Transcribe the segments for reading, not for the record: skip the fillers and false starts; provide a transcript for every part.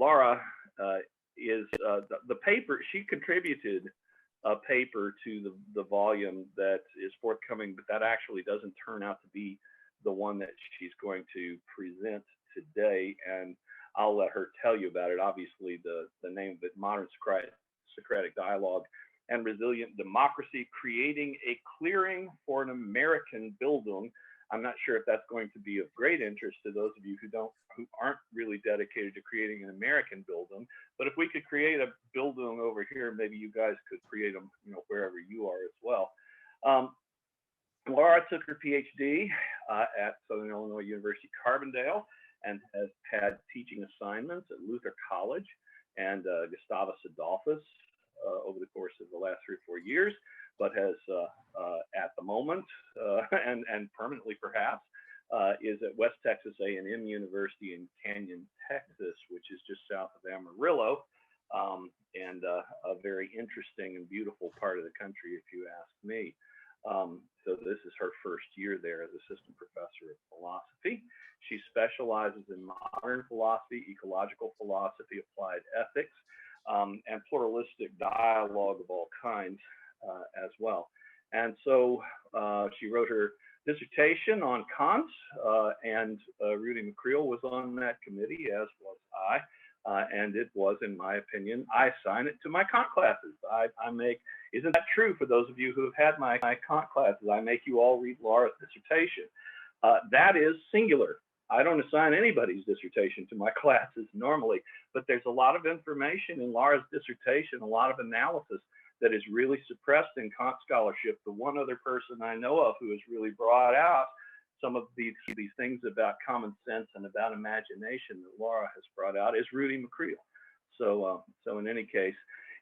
Laura is the paper. She contributed a paper to the volume that is forthcoming, but that actually doesn't turn out to be the one that she's going to present today, and I'll let her tell you about it. Obviously, the name of it, Modern Socratic Dialogue and Resilient Democracy, Creating a Clearing for an American Bildung. I'm not sure if that's going to be of great interest to those of you who aren't really dedicated to creating an American Bildung, but if we could create a Bildung over here, maybe you guys could create them, wherever you are as well. Laura took her PhD at Southern Illinois University, Carbondale, and has had teaching assignments at Luther College and Gustavus Adolphus over the course of the last 3 or 4 years, but has at the moment and permanently perhaps is at West Texas A&M University in Canyon, Texas, which is just south of Amarillo, and a very interesting and beautiful part of the country, if you ask me. So this is her first year there as assistant professor of philosophy. She specializes in modern philosophy, ecological philosophy, applied ethics, and pluralistic dialogue of all kinds as well. And so she wrote her dissertation on Kant, and Rudy McCreel was on that committee, as was I. And it was, in my opinion, I assign it to my Kant classes. I make, isn't that true for those of you who have had my Kant classes? I make you all read Laura's dissertation. That is singular. I don't assign anybody's dissertation to my classes normally, but there's a lot of information in Laura's dissertation, a lot of analysis that is really suppressed in Kant scholarship. The one other person I know of who has really brought out some of these things about common sense and about imagination that Laura has brought out is Rudy McCreel. So in any case,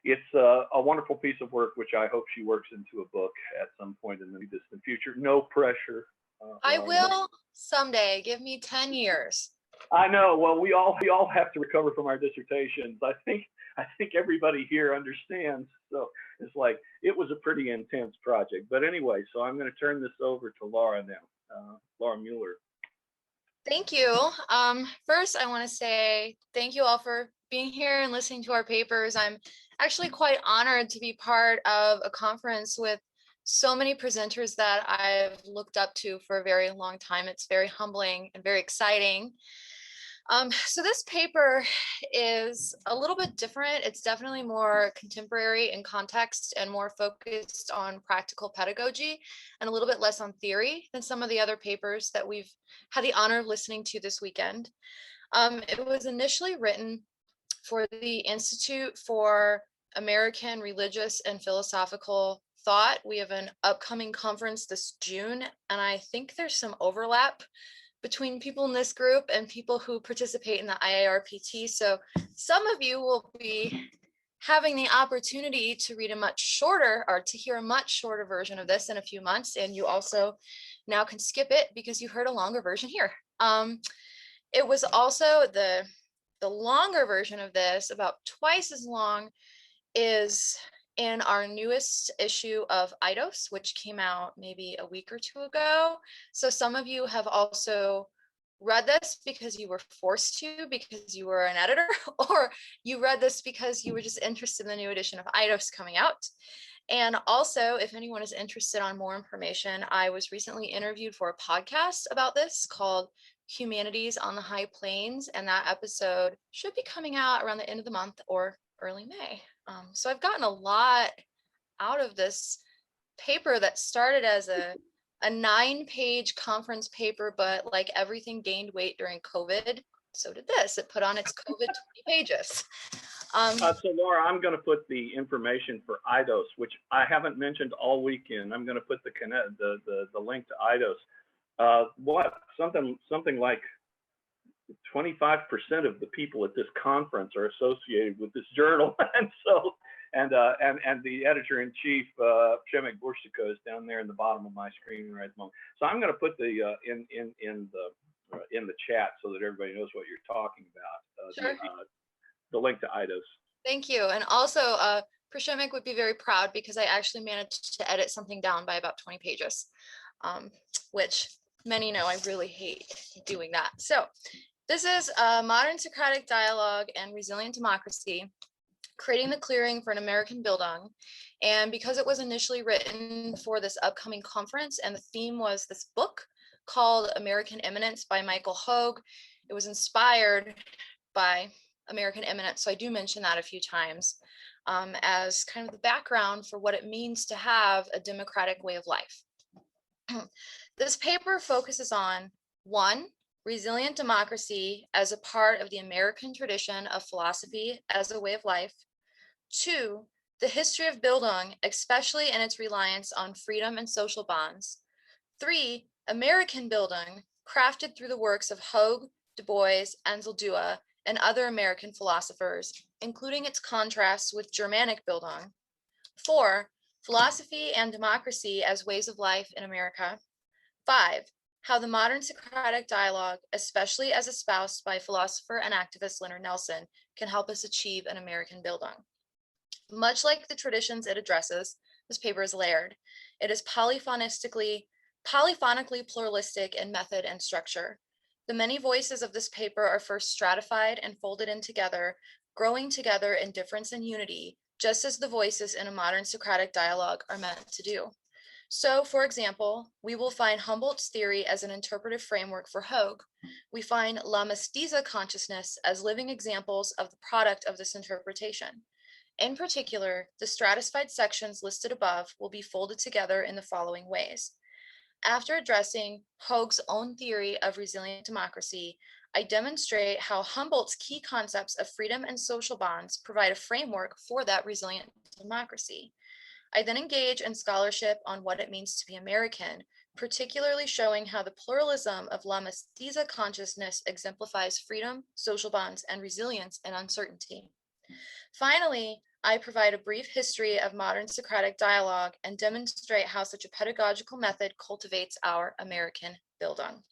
it's a wonderful piece of work, which I hope she works into a book at some point in the distant future. No pressure. I will someday. Give me 10 years. I know. Well, we all have to recover from our dissertations. I think everybody here understands. So it's like, it was a pretty intense project. But anyway, so I'm going to turn this over to Laura now. Laura Mueller. Thank you. First, I want to say thank you all for being here and listening to our papers. I'm actually quite honored to be part of a conference with so many presenters that I've looked up to for a very long time. It's very humbling and very exciting. So this paper is a little bit different. It's definitely more contemporary in context and more focused on practical pedagogy and a little bit less on theory than some of the other papers that we've had the honor of listening to this weekend. It was initially written for the Institute for American Religious and Philosophical Thought. We have an upcoming conference this June, and I think there's some overlap between people in this group and people who participate in the IARPT. So some of you will be having the opportunity to read a much shorter, or to hear a much shorter version of this in a few months. And you also now can skip it because you heard a longer version here. It was also the longer version of this, about twice as long, is in our newest issue of Ethos, which came out maybe a week or two ago. So some of you have also read this because you were forced to, because you were an editor, or you read this because you were just interested in the new edition of Ethos coming out. And also, if anyone is interested on more information, I was recently interviewed for a podcast about this called Humanities on the High Plains, and that episode should be coming out around the end of the month or early May. So I've gotten a lot out of this paper that started as a 9-page conference paper, but like everything gained weight during COVID, so did this. It put on its COVID 20 pages. So Laura, I'm going to put the information for Ethos, which I haven't mentioned all weekend. I'm going to put the link to Ethos. Something like 25% of the people at this conference are associated with this journal, and the editor-in-chief, Przemek Bursztyko, is down there in the bottom of my screen right at the moment. So I'm going to put the in the chat so that everybody knows what you're talking about. Sure. The link to Ethos. Thank you, and also Przemek would be very proud because I actually managed to edit something down by about 20 pages, which many know I really hate doing that. So This is a Modern Socratic Dialogue and Resilient Democracy, creating the clearing for an American Bildung. And because it was initially written for this upcoming conference and the theme was this book called American Eminence by Michael Hogue, it was inspired by American Eminence. So I do mention that a few times as kind of the background for what it means to have a democratic way of life. This paper focuses on 1, resilient democracy as a part of the American tradition of philosophy as a way of life. 2, the history of Bildung, especially in its reliance on freedom and social bonds. 3, American Bildung, crafted through the works of Hogue, Du Bois, Anzaldúa, and other American philosophers, including its contrasts with Germanic Bildung. 4, philosophy and democracy as ways of life in America. 5, how the modern Socratic dialogue, especially as espoused by philosopher and activist Leonard Nelson, can help us achieve an American Bildung. Much like the traditions it addresses, this paper is layered. It is polyphonically pluralistic in method and structure. The many voices of this paper are first stratified and folded in together, growing together in difference and unity, just as the voices in a modern Socratic dialogue are meant to do. So, for example, we will find Humboldt's theory as an interpretive framework for Hogue. We find La Mestiza consciousness as living examples of the product of this interpretation. In particular, the stratified sections listed above will be folded together in the following ways. After addressing Hogue's own theory of resilient democracy, I demonstrate how Humboldt's key concepts of freedom and social bonds provide a framework for that resilient democracy. I then engage in scholarship on what it means to be American, particularly showing how the pluralism of La Mestiza consciousness exemplifies freedom, social bonds, and resilience in uncertainty. Finally, I provide a brief history of modern Socratic dialogue and demonstrate how such a pedagogical method cultivates our American Bildung.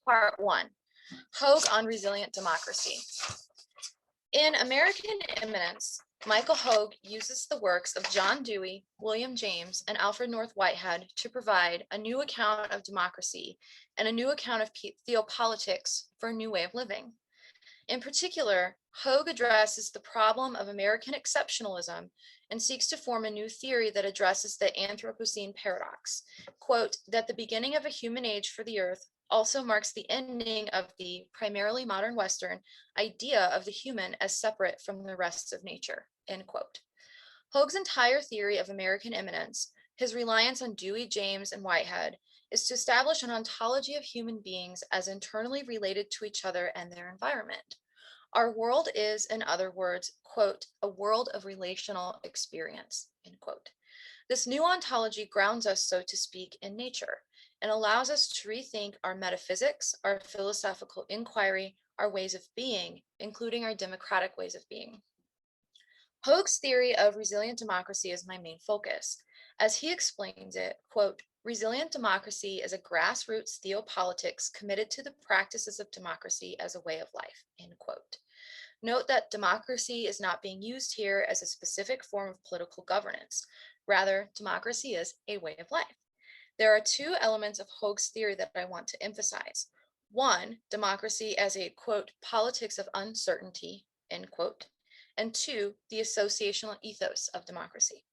Part 1, Hogue on resilient democracy. In American Eminence, Michael Hogue uses the works of John Dewey, William James, and Alfred North Whitehead to provide a new account of democracy and a new account of theopolitics for a new way of living. In particular, Hogue addresses the problem of American exceptionalism and seeks to form a new theory that addresses the Anthropocene paradox, quote, that the beginning of a human age for the earth also marks the ending of the primarily modern Western idea of the human as separate from the rest of nature, end quote. Hogue's entire theory of American eminence, his reliance on Dewey, James, and Whitehead, is to establish an ontology of human beings as internally related to each other and their environment. Our world is, in other words, quote, a world of relational experience, end quote. This new ontology grounds us, so to speak, in nature and allows us to rethink our metaphysics, our philosophical inquiry, our ways of being, including our democratic ways of being. Hogue's theory of resilient democracy is my main focus. As he explains it, quote, resilient democracy is a grassroots theopolitics committed to the practices of democracy as a way of life, end quote. Note that democracy is not being used here as a specific form of political governance. Rather, democracy is a way of life. There are two elements of Hogue's theory that I want to emphasize. One, democracy as a, quote, politics of uncertainty, end quote. And 2, the associational ethos of democracy.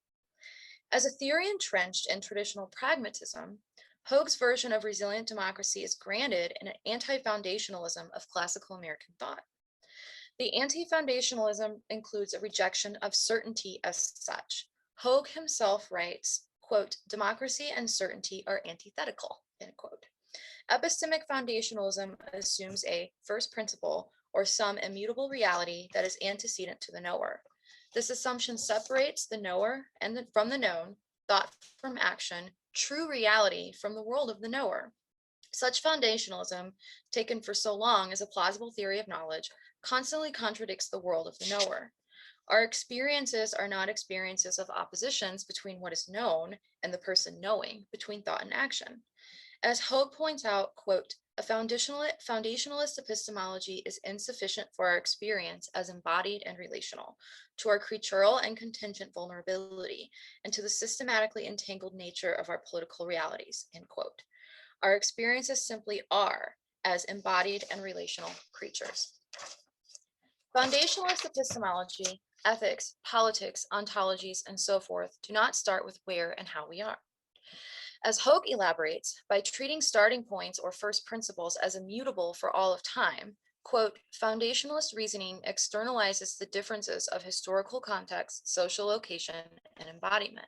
As a theory entrenched in traditional pragmatism, Hogue's version of resilient democracy is grounded in an anti-foundationalism of classical American thought. The anti-foundationalism includes a rejection of certainty as such. Hogue himself writes, quote, democracy and certainty are antithetical, end quote. Epistemic foundationalism assumes a first principle or some immutable reality that is antecedent to the knower. This assumption separates the knower from the known, thought from action, true reality from the world of the knower. Such foundationalism, taken for so long as a plausible theory of knowledge, constantly contradicts the world of the knower. Our experiences are not experiences of oppositions between what is known and the person knowing, between thought and action. As Hogue points out, quote, a foundationalist epistemology is insufficient for our experience as embodied and relational, to our creatural and contingent vulnerability, and to the systematically entangled nature of our political realities, end quote. Our experiences simply are, as embodied and relational creatures. Foundationalist epistemology, ethics, politics, ontologies, and so forth do not start with where and how we are. As Hogue elaborates, by treating starting points or first principles as immutable for all of time, quote, foundationalist reasoning externalizes the differences of historical context, social location, and embodiment.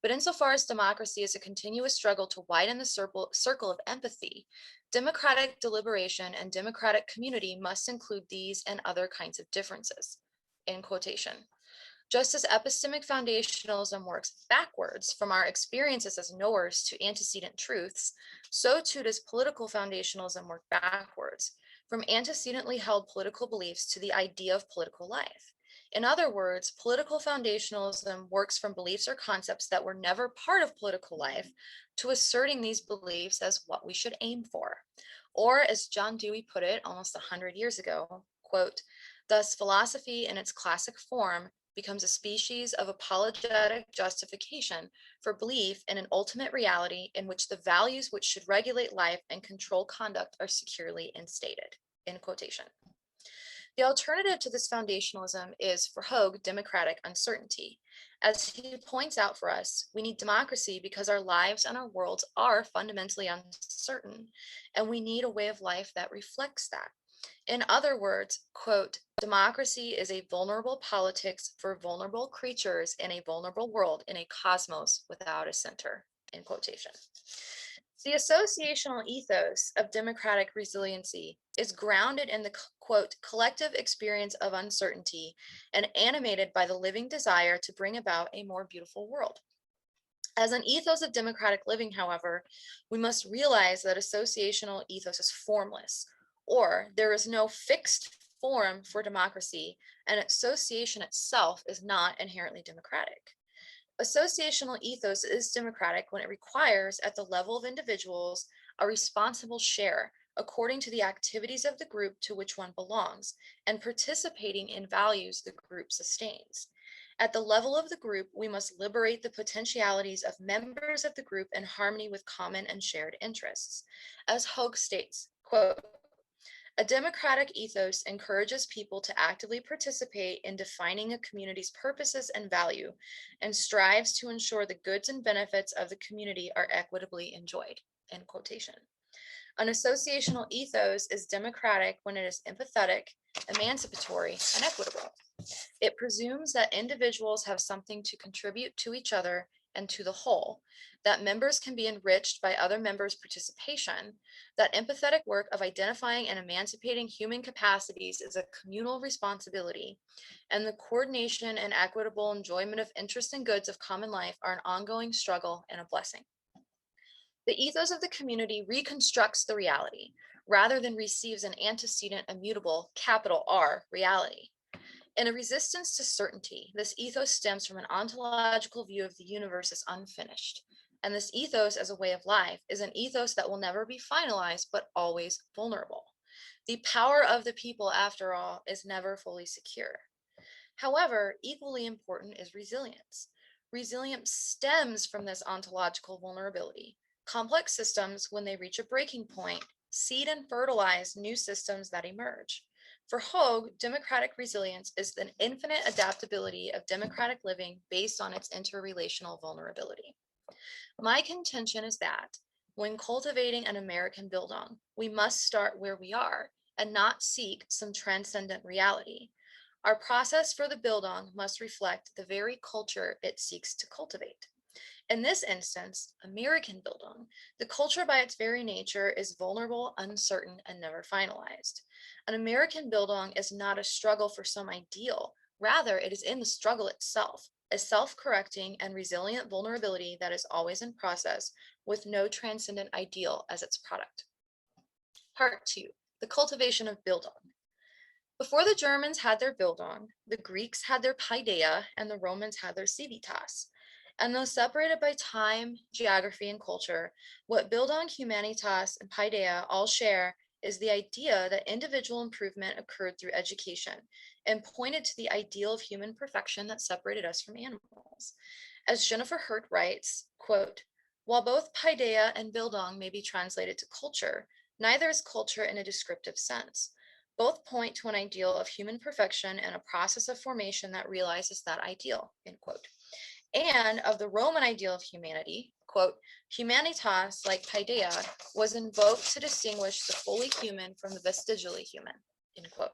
But insofar as democracy is a continuous struggle to widen the circle of empathy, democratic deliberation and democratic community must include these and other kinds of differences, in quotation. Just as epistemic foundationalism works backwards from our experiences as knowers to antecedent truths, so too does political foundationalism work backwards from antecedently held political beliefs to the idea of political life. In other words, political foundationalism works from beliefs or concepts that were never part of political life to asserting these beliefs as what we should aim for. Or as John Dewey put it almost 100 years ago, quote, thus philosophy in its classic form becomes a species of apologetic justification for belief in an ultimate reality in which the values which should regulate life and control conduct are securely instated, in quotation. The alternative to this foundationalism is, for Hogue, democratic uncertainty. As he points out for us, we need democracy because our lives and our worlds are fundamentally uncertain, and we need a way of life that reflects that. In other words, quote, democracy is a vulnerable politics for vulnerable creatures in a vulnerable world in a cosmos without a center, in quotation. The associational ethos of democratic resiliency is grounded in the, quote, collective experience of uncertainty and animated by the living desire to bring about a more beautiful world. As an ethos of democratic living, however, we must realize that associational ethos is formless, or there is no fixed form for democracy, and association itself is not inherently democratic. Associational ethos is democratic when it requires, at the level of individuals, a responsible share according to the activities of the group to which one belongs, and participating in values the group sustains. At the level of the group, we must liberate the potentialities of members of the group in harmony with common and shared interests. As Hogue states, quote, a democratic ethos encourages people to actively participate in defining a community's purposes and value, and strives to ensure the goods and benefits of the community are equitably enjoyed, end quotation. An associational ethos is democratic when it is empathetic, emancipatory, and equitable. It presumes that individuals have something to contribute to each other and to the whole, that members can be enriched by other members' participation, that empathetic work of identifying and emancipating human capacities is a communal responsibility, and the coordination and equitable enjoyment of interests and goods of common life are an ongoing struggle and a blessing. The ethos of the community reconstructs the reality, rather than receives an antecedent, immutable, capital R, reality. In a resistance to certainty, this ethos stems from an ontological view of the universe as unfinished. And this ethos as a way of life is an ethos that will never be finalized, but always vulnerable. The power of the people, after all, is never fully secure. However, equally important is resilience. Resilience stems from this ontological vulnerability. Complex systems, when they reach a breaking point, seed and fertilize new systems that emerge. For Hogue, democratic resilience is the infinite adaptability of democratic living based on its interrelational vulnerability. My contention is that when cultivating an American Bildung, we must start where we are and not seek some transcendent reality. Our process for the Bildung must reflect the very culture it seeks to cultivate. In this instance, American Bildung, the culture by its very nature is vulnerable, uncertain, and never finalized. An American Bildung is not a struggle for some ideal. Rather, it is in the struggle itself, a self-correcting and resilient vulnerability that is always in process, with no transcendent ideal as its product. Part 2, the cultivation of Bildung. Before the Germans had their Bildung, the Greeks had their paideia, and the Romans had their civitas. And though separated by time, geography, and culture, what Bildung, humanitas, and paideia all share is the idea that individual improvement occurred through education and pointed to the ideal of human perfection that separated us from animals. As Jennifer Hurt writes, quote, while both paideia and Bildung may be translated to culture, Neither is culture in a descriptive sense. Both point to an ideal of human perfection and a process of formation that realizes that ideal, end quote. And of the Roman ideal of humanity, quote, humanitas, like paideia, was invoked to distinguish the fully human from the vestigially human, end quote.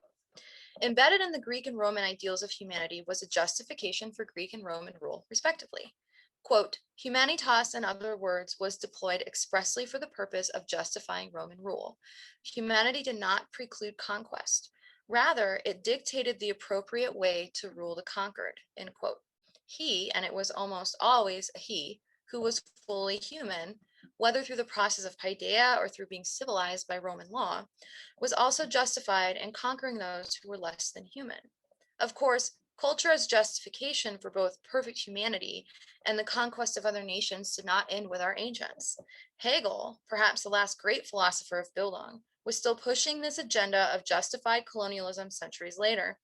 Embedded in the Greek and Roman ideals of humanity was a justification for Greek and Roman rule, respectively. Quote, humanitas, in other words, was deployed expressly for the purpose of justifying Roman rule. Humanity did not preclude conquest. Rather, it dictated the appropriate way to rule the conquered, end quote. He, and it was almost always a he, who was fully human, whether through the process of paideia or through being civilized by Roman law, was also justified in conquering those who were less than human. Of course, culture as justification for both perfect humanity and the conquest of other nations did not end with our ancients. Hegel, perhaps the last great philosopher of Bildung, was still pushing this agenda of justified colonialism centuries later.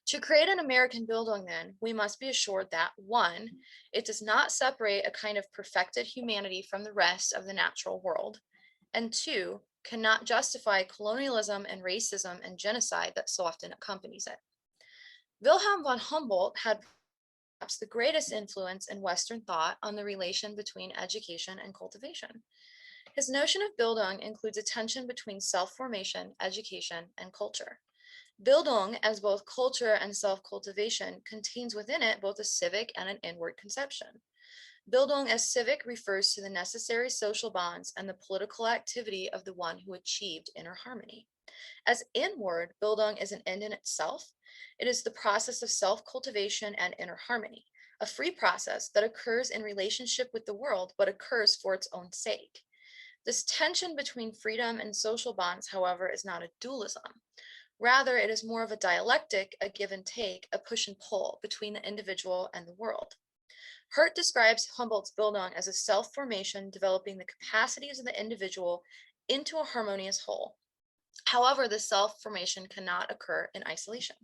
To create an American Bildung, then, we must be assured that, one, it does not separate a kind of perfected humanity from the rest of the natural world, and two, cannot justify colonialism and racism and genocide that so often accompanies it. Wilhelm von Humboldt had perhaps the greatest influence in Western thought on the relation between education and cultivation. His notion of Bildung includes a tension between self-formation, education, and culture. Bildung, as both culture and self-cultivation, contains within it both a civic and an inward conception. Bildung as civic refers to the necessary social bonds and the political activity of the one who achieved inner harmony. As inward, Bildung is an end in itself. It is the process of self-cultivation and inner harmony, a free process that occurs in relationship with the world, but occurs for its own sake. This tension between freedom and social bonds, however, is not a dualism. Rather, it is more of a dialectic, a give and take, a push and pull between the individual and the world. Hurt describes Humboldt's Bildung as a self-formation developing the capacities of the individual into a harmonious whole. However, this self-formation cannot occur in isolation.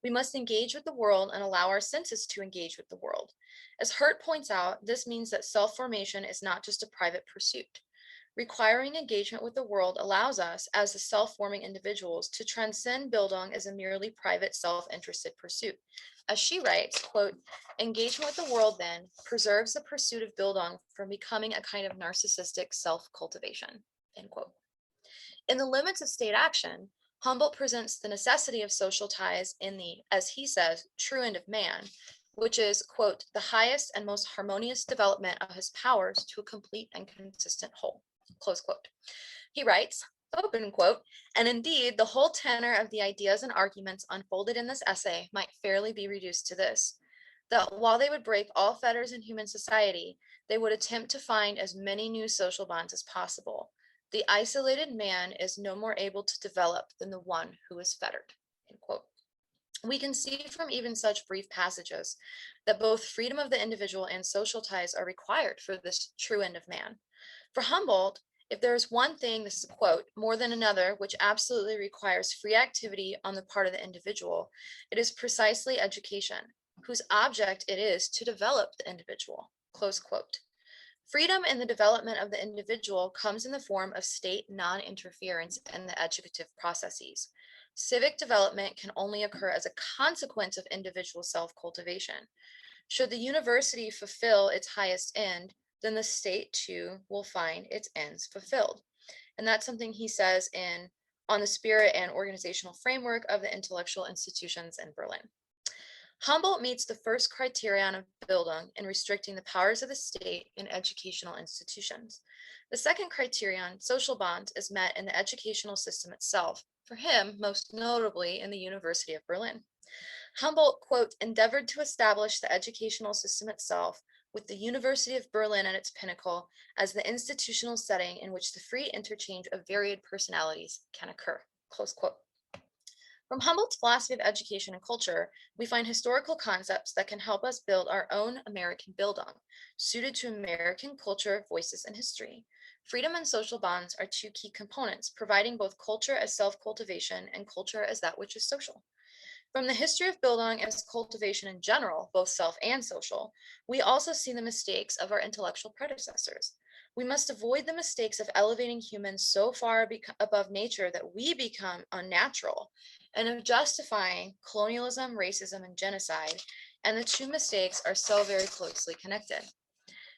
We must engage with the world and allow our senses to engage with the world. As Hurt points out, this means that self-formation is not just a private pursuit. Requiring engagement with the world allows us, as the self-forming individuals, to transcend Bildung as a merely private, self-interested pursuit. As she writes, quote, engagement with the world, then, preserves the pursuit of Bildung from becoming a kind of narcissistic self-cultivation, end quote. In the limits of state action, Humboldt presents the necessity of social ties in the, as he says, true end of man, which is, quote, the highest and most harmonious development of his powers to a complete and consistent whole, close quote. He writes, open quote, and indeed, the whole tenor of the ideas and arguments unfolded in this essay might fairly be reduced to this, that while they would break all fetters in human society, they would attempt to find as many new social bonds as possible. The isolated man is no more able to develop than the one who is fettered, end quote. We can see from even such brief passages that both freedom of the individual and social ties are required for this true end of man. For Humboldt, if there is one thing, this is a quote, more than another, which absolutely requires free activity on the part of the individual, it is precisely education, whose object it is to develop the individual, close quote. Freedom in the development of the individual comes in the form of state non-interference in the educative processes. Civic development can only occur as a consequence of individual self-cultivation. Should the university fulfill its highest end, then the state too will find its ends fulfilled. And that's something he says in On the Spirit and Organizational Framework of the Intellectual Institutions in Berlin. Humboldt meets the first criterion of Bildung in restricting the powers of the state in educational institutions. The second criterion, social bonds, is met in the educational system itself, for him, most notably in the University of Berlin. Humboldt, quote, endeavored to establish the educational system itself with the University of Berlin at its pinnacle as the institutional setting in which the free interchange of varied personalities can occur, close quote. From Humboldt's philosophy of education and culture, we find historical concepts that can help us build our own American Bildung, suited to American culture, voices, and history. Freedom and social bonds are two key components, providing both culture as self-cultivation and culture as that which is social. From the history of Bildung as cultivation in general, both self and social, we also see the mistakes of our intellectual predecessors. We must avoid the mistakes of elevating humans so far above nature that we become unnatural, and of justifying colonialism, racism, and genocide. And the two mistakes are so very closely connected.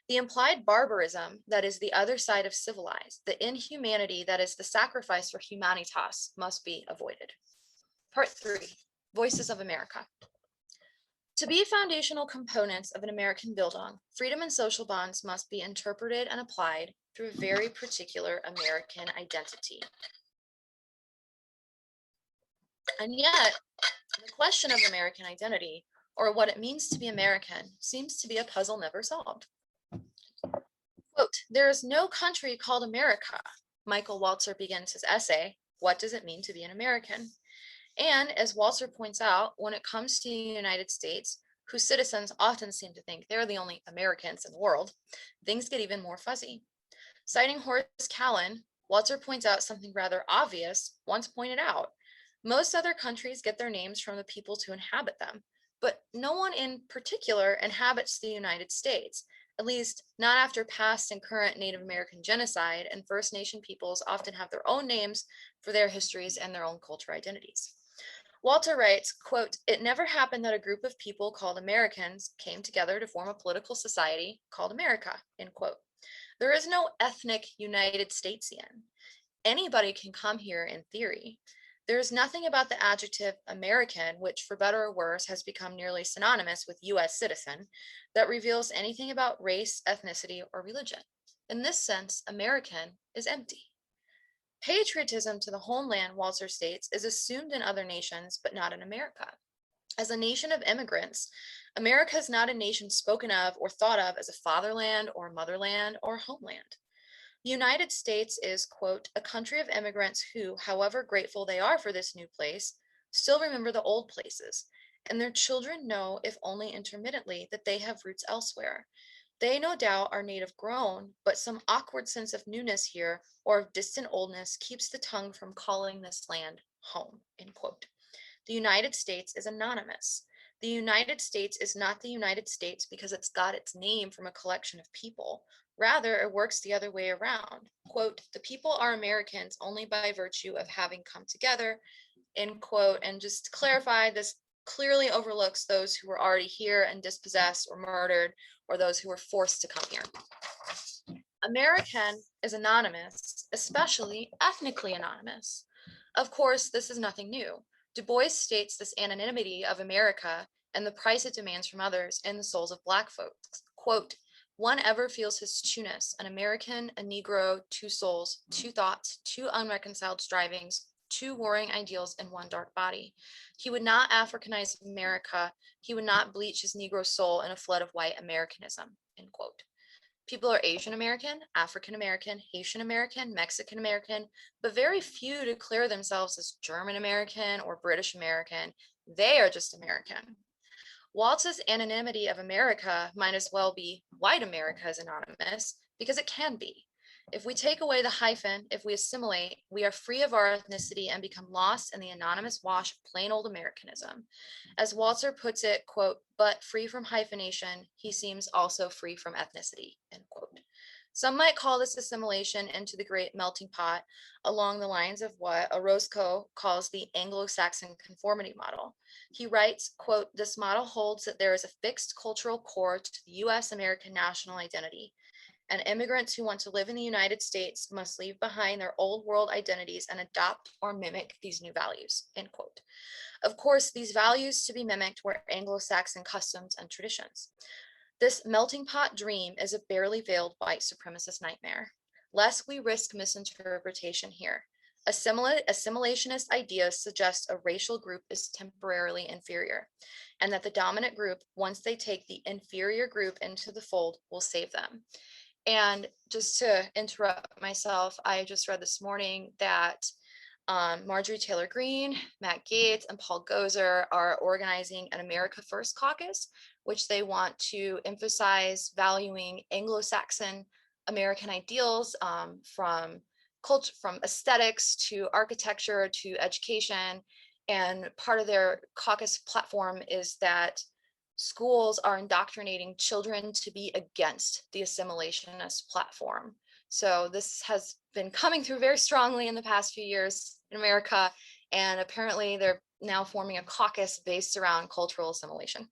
The implied barbarism that is the other side of civilized, the inhumanity that is the sacrifice for humanitas, must be avoided. Part 3, Voices of America. To be foundational components of an American Bildung, freedom and social bonds must be interpreted and applied through a very particular American identity. And yet, the question of American identity, or what it means to be American, seems to be a puzzle never solved. Quote, "There is no country called America." Michael Walzer begins his essay, "What does it mean to be an American?" And as Walzer points out, when it comes to the United States, whose citizens often seem to think they're the only Americans in the world, things get even more fuzzy. Citing Horace Callan, Walzer points out something rather obvious, once pointed out. Most other countries get their names from the peoples who inhabit them, but no one in particular inhabits the United States, at least not after past and current Native American genocide, and First Nation peoples often have their own names for their histories and their own cultural identities. Walzer writes, quote, "It never happened that a group of people called Americans came together to form a political society called America," end quote. There is no ethnic United Statesian. Anybody can come here in theory. There is nothing about the adjective American, which for better or worse has become nearly synonymous with US citizen, that reveals anything about race, ethnicity, or religion. In this sense, American is empty. Patriotism to the homeland, Walzer states, is assumed in other nations, but not in America. As a nation of immigrants, America is not a nation spoken of or thought of as a fatherland or motherland or homeland. The United States is, quote, "a country of immigrants who, however grateful they are for this new place, still remember the old places, and their children know, if only intermittently, that they have roots elsewhere. They no doubt are native grown, but some awkward sense of newness here or of distant oldness keeps the tongue from calling this land home," end quote. The United States is anonymous. The United States is not the United States because it's got its name from a collection of people. Rather, it works the other way around. Quote, "The people are Americans only by virtue of having come together," end quote. And just to clarify, this clearly overlooks those who were already here and dispossessed or murdered, or those who were forced to come here. American is anonymous, especially ethnically anonymous. Of course, this is nothing new. Du Bois states this anonymity of America and the price it demands from others in the souls of Black folks. Quote, "One ever feels his two-ness, an American, a Negro, two souls, two thoughts, two unreconciled strivings, two warring ideals in one dark body. He would not Africanize America. He would not bleach his Negro soul in a flood of white Americanism," end quote. People are Asian American, African American, Haitian American, Mexican American, but very few declare themselves as German American or British American. They are just American. Waltz's anonymity of America might as well be white America is anonymous because it can be. If we take away the hyphen, if we assimilate, we are free of our ethnicity and become lost in the anonymous wash of plain old Americanism. As Walzer puts it, quote, "But free from hyphenation, he seems also free from ethnicity," end quote. Some might call this assimilation into the great melting pot along the lines of what Orozco calls the Anglo-Saxon conformity model. He writes, quote, "This model holds that there is a fixed cultural core to the US American national identity, and immigrants who want to live in the United States must leave behind their old world identities and adopt or mimic these new values," end quote. Of course, these values to be mimicked were Anglo-Saxon customs and traditions. This melting pot dream is a barely veiled white supremacist nightmare. Lest we risk misinterpretation here. Assimilationist ideas suggest a racial group is temporarily inferior, and that the dominant group, once they take the inferior group into the fold, will save them. And just to interrupt myself, I just read this morning that Marjorie Taylor Greene, Matt Gaetz, and Paul Gozer are organizing an America First caucus, which they want to emphasize valuing Anglo-Saxon American ideals from culture, from aesthetics to architecture to education. And part of their caucus platform is that schools are indoctrinating children to be against the assimilationist platform. So this has been coming through very strongly in the past few years in America, and apparently they're now forming a caucus based around cultural assimilation.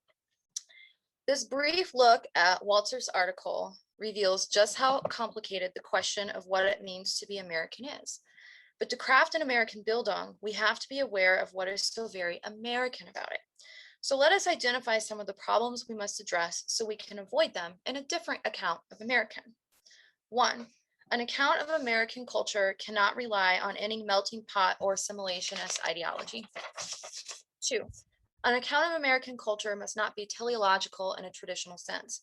This brief look at Walzer's article reveals just how complicated the question of what it means to be American is. But to craft an American Bildung, we have to be aware of what is so very American about it. So let us identify some of the problems we must address so we can avoid them in a different account of American. 1. An account of American culture cannot rely on any melting pot or assimilationist ideology. 2. An account of American culture must not be teleological in a traditional sense.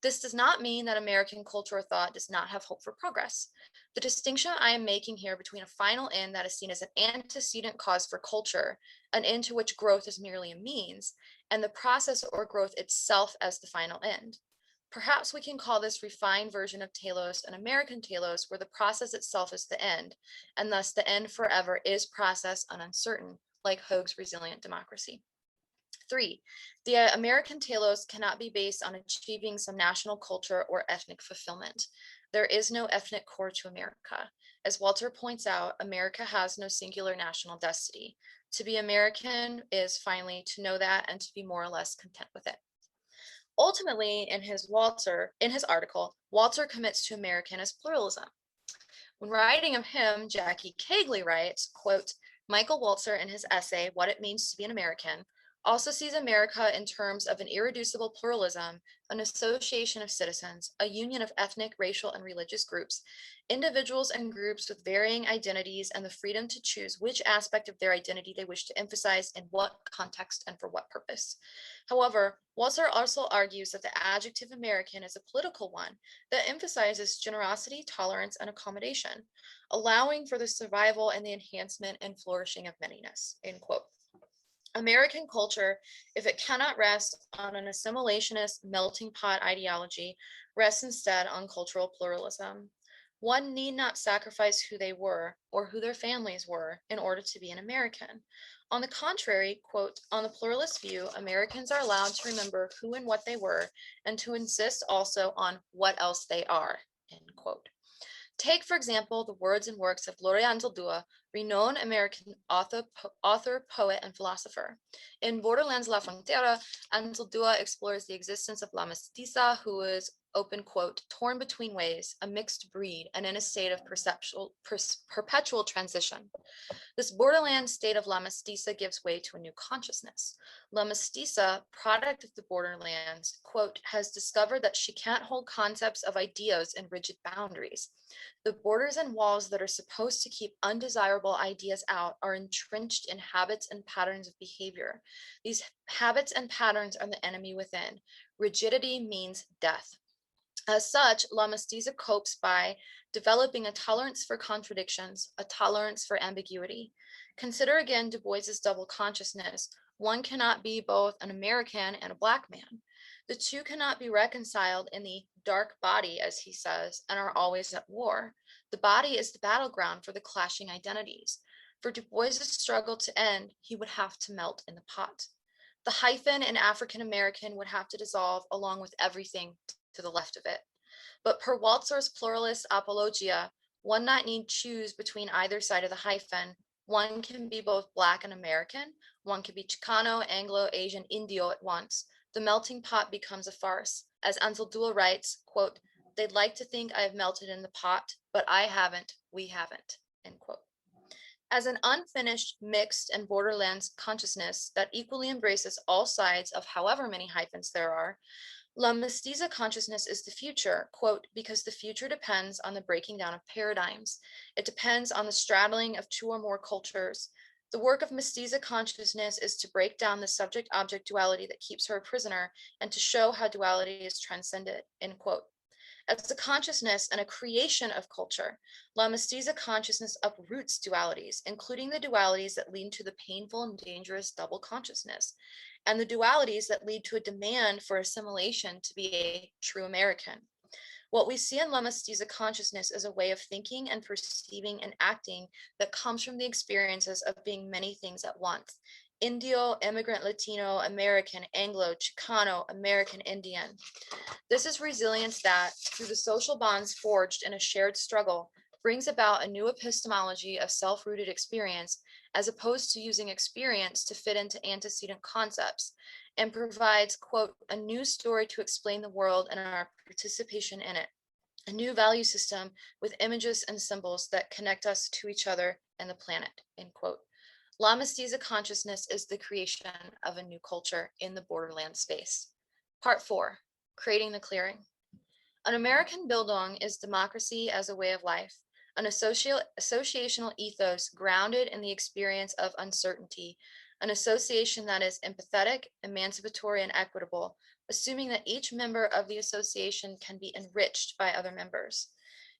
This does not mean that American culture or thought does not have hope for progress. The distinction I am making here between a final end that is seen as an antecedent cause for culture, an end to which growth is merely a means, and the process or growth itself as the final end. Perhaps we can call this refined version of telos an American telos, where the process itself is the end, and thus the end forever is process and uncertain, like Hogue's resilient democracy. 3. The American telos cannot be based on achieving some national culture or ethnic fulfillment. There is no ethnic core to America. As Walzer points out, America has no singular national destiny. To be American is finally to know that and to be more or less content with it. Ultimately, in his article, Walzer commits to Americanist pluralism. When writing of him, Jackie Cagley writes, quote, Michael Walzer in his essay, What It Means to Be an American, also sees America in terms of an irreducible pluralism, an association of citizens, a union of ethnic, racial, and religious groups, individuals and groups with varying identities, and the freedom to choose which aspect of their identity they wish to emphasize in what context and for what purpose. However, Walzer also argues that the adjective American is a political one that emphasizes generosity, tolerance, and accommodation, allowing for the survival and the enhancement and flourishing of manyness, end quote. American culture, if it cannot rest on an assimilationist melting pot ideology, rests instead on cultural pluralism. One need not sacrifice who they were or who their families were in order to be an American. On the contrary, quote, on the pluralist view, Americans are allowed to remember who and what they were and to insist also on what else they are, end quote. Take, for example, the words and works of Gloria Anzaldúa, renowned American author, poet, and philosopher. In Borderlands La Frontera, Anzaldúa explores the existence of La Mestiza, who is, open quote, torn between ways, a mixed breed, and in a state of perpetual transition. This borderland state of La Mestiza gives way to a new consciousness. La Mestiza, product of the borderlands, quote, has discovered that she can't hold concepts of ideas in rigid boundaries. The borders and walls that are supposed to keep undesirable ideas out are entrenched in habits and patterns of behavior. These habits and patterns are the enemy within. Rigidity means death. As such, La Mestiza copes by developing a tolerance for contradictions, a tolerance for ambiguity. Consider again Du Bois's double consciousness. One cannot be both an American and a Black man. The two cannot be reconciled in the dark body, as he says, and are always at war. The body is the battleground for the clashing identities. For Du Bois's struggle to end, he would have to melt in the pot. The hyphen in African American would have to dissolve along with everything to the left of it. But per Walzer's pluralist apologia, one not need choose between either side of the hyphen. One can be both Black and American. One can be Chicano, Anglo, Asian, Indio at once. The melting pot becomes a farce. As Anzaldúa writes, quote, they'd like to think I have melted in the pot, but I haven't, we haven't, end quote. As an unfinished, mixed, and borderlands consciousness that equally embraces all sides of however many hyphens there are, La Mestiza consciousness is the future, quote, because the future depends on the breaking down of paradigms. It depends on the straddling of two or more cultures. The work of Mestiza consciousness is to break down the subject-object duality that keeps her a prisoner and to show how duality is transcended, end quote. As a consciousness and a creation of culture, La Mestiza consciousness uproots dualities, including the dualities that lead to the painful and dangerous double consciousness, and the dualities that lead to a demand for assimilation to be a true American. What we see in La Mestiza consciousness is a way of thinking and perceiving and acting that comes from the experiences of being many things at once. Indio, immigrant, Latino, American, Anglo, Chicano, American Indian. This is resilience that, through the social bonds forged in a shared struggle, brings about a new epistemology of self-rooted experience, as opposed to using experience to fit into antecedent concepts, and provides, quote, a new story to explain the world and our participation in it, a new value system with images and symbols that connect us to each other and the planet, end quote. La Mestiza consciousness is the creation of a new culture in the borderland space. Part 4, creating the clearing. An American Bildung is democracy as a way of life, an associational ethos grounded in the experience of uncertainty, an association that is empathetic, emancipatory, and equitable, assuming that each member of the association can be enriched by other members.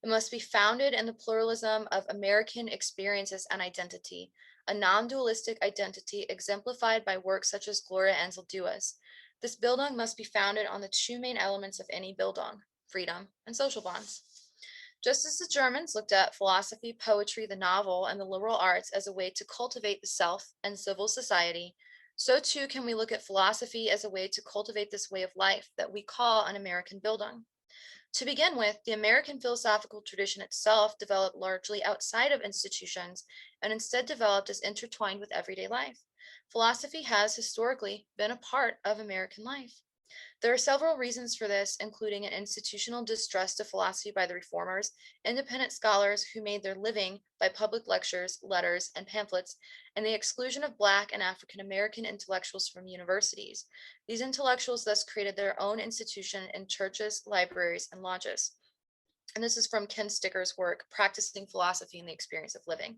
It must be founded in the pluralism of American experiences and identity, a non-dualistic identity exemplified by works such as Gloria Anzaldúa's. This Bildung must be founded on the two main elements of any Bildung, freedom and social bonds. Just as the Germans looked at philosophy, poetry, the novel, and the liberal arts as a way to cultivate the self and civil society, so too can we look at philosophy as a way to cultivate this way of life that we call an American Bildung. To begin with, the American philosophical tradition itself developed largely outside of institutions and instead developed as intertwined with everyday life. Philosophy has historically been a part of American life. There are several reasons for this, including an institutional distrust of philosophy by the reformers, independent scholars who made their living by public lectures, letters, and pamphlets, and the exclusion of Black and African American intellectuals from universities. These intellectuals thus created their own institution in churches, libraries, and lodges. And this is from Ken Sticker's work, Practicing Philosophy and the Experience of Living.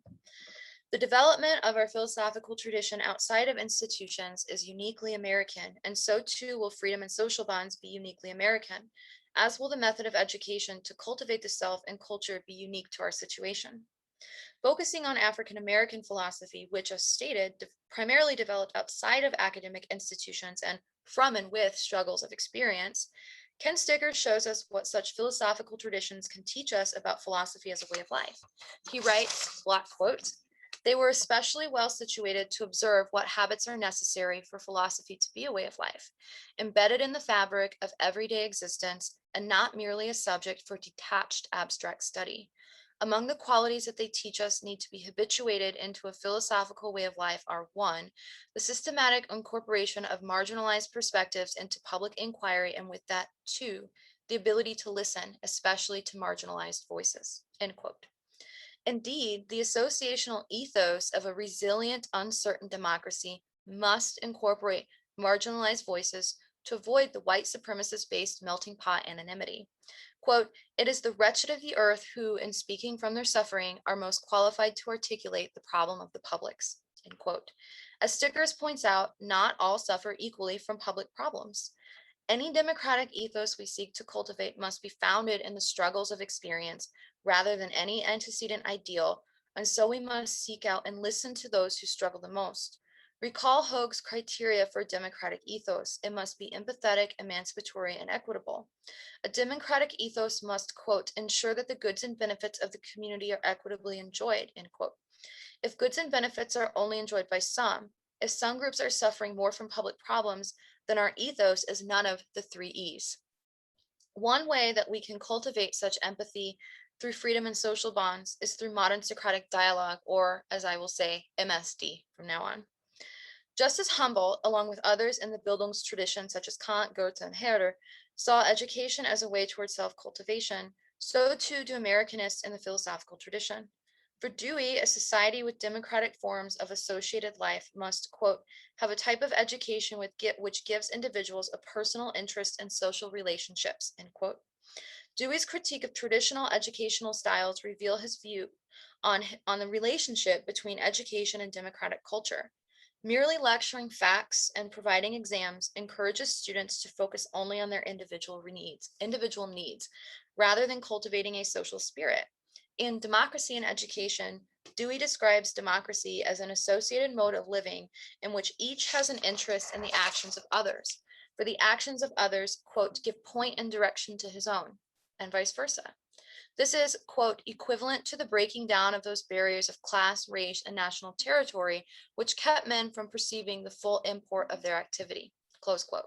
The development of our philosophical tradition outside of institutions is uniquely American, and so too will freedom and social bonds be uniquely American, as will the method of education to cultivate the self and culture be unique to our situation. Focusing on African American philosophy, which, as stated, primarily developed outside of academic institutions and from and with struggles of experience, Ken Sticker shows us what such philosophical traditions can teach us about philosophy as a way of life. He writes, block quotes, "They were especially well situated to observe what habits are necessary for philosophy to be a way of life, embedded in the fabric of everyday existence and not merely a subject for detached abstract study. Among the qualities that they teach us need to be habituated into a philosophical way of life are 1, the systematic incorporation of marginalized perspectives into public inquiry, and with that 2, the ability to listen, especially to marginalized voices," end quote. Indeed, the associational ethos of a resilient, uncertain democracy must incorporate marginalized voices to avoid the white supremacist-based melting pot anonymity. Quote, "It is the wretched of the earth who, in speaking from their suffering, are most qualified to articulate the problem of the publics," end quote. As Stickers points out, not all suffer equally from public problems. Any democratic ethos we seek to cultivate must be founded in the struggles of experience rather than any antecedent ideal, and so we must seek out and listen to those who struggle the most. Recall Hogue's criteria for a democratic ethos. It must be empathetic, emancipatory, and equitable. A democratic ethos must, quote, "ensure that the goods and benefits of the community are equitably enjoyed," end quote. If goods and benefits are only enjoyed by some, if some groups are suffering more from public problems, then our ethos is none of the 3 E's. One way that we can cultivate such empathy through freedom and social bonds is through modern Socratic dialogue, or, as I will say, MSD from now on. Just as Humboldt, along with others in the Bildungs tradition such as Kant, Goethe, and Herder, saw education as a way toward self-cultivation, so too do Americanists in the philosophical tradition. For Dewey, a society with democratic forms of associated life must, quote, "have a type of education which gives individuals a personal interest in social relationships," end quote. Dewey's critique of traditional educational styles reveal his view on the relationship between education and democratic culture. Merely lecturing facts and providing exams encourages students to focus only on their individual needs, rather than cultivating a social spirit. In Democracy and Education, Dewey describes democracy as an associated mode of living in which each has an interest in the actions of others, for the actions of others, quote, "give point and direction to his own," and vice versa. This is, quote, equivalent to the breaking down of those barriers of class, race, and national territory, which kept men from perceiving the full import of their activity, close quote.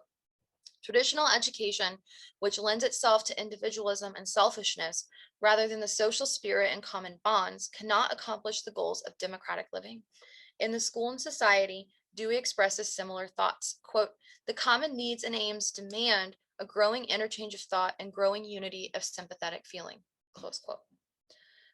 Traditional education, which lends itself to individualism and selfishness rather than the social spirit and common bonds, cannot accomplish the goals of democratic living. In the school and society, Dewey expresses similar thoughts. Quote, the common needs and aims demand a growing interchange of thought and growing unity of sympathetic feeling, close quote.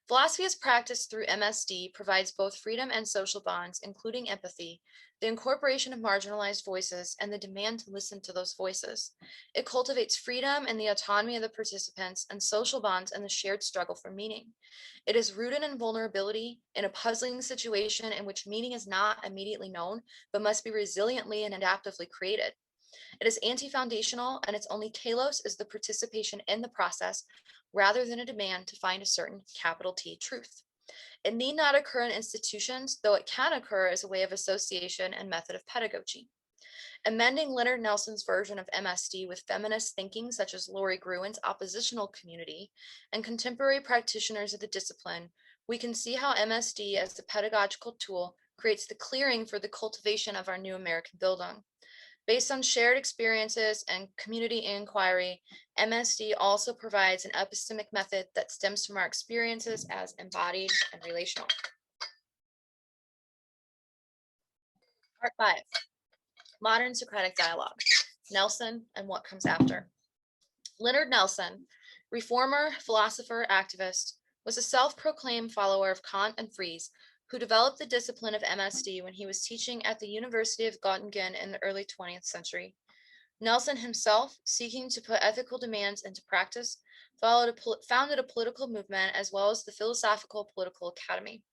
Philosophy as practiced through MSD provides both freedom and social bonds, including empathy, the incorporation of marginalized voices, and the demand to listen to those voices. It cultivates freedom and the autonomy of the participants and social bonds and the shared struggle for meaning. It is rooted in vulnerability, in a puzzling situation in which meaning is not immediately known, but must be resiliently and adaptively created. It is anti-foundational, and its only telos is the participation in the process, rather than a demand to find a certain capital T truth. It need not occur in institutions, though it can occur as a way of association and method of pedagogy. Amending Leonard Nelson's version of MSD with feminist thinking, such as Lori Gruen's oppositional community, and contemporary practitioners of the discipline, we can see how MSD as a pedagogical tool creates the clearing for the cultivation of our new American Bildung. Based on shared experiences and community inquiry, MSD also provides an epistemic method that stems from our experiences as embodied and relational. Part 5, Modern Socratic Dialogue, Nelson and what comes after. Leonard Nelson, reformer, philosopher, activist, was a self-proclaimed follower of Kant and Fries, who developed the discipline of MSD when he was teaching at the University of Göttingen in the early 20th century. Nelson himself, seeking to put ethical demands into practice, founded a political movement as well as the Philosophical Political Academy.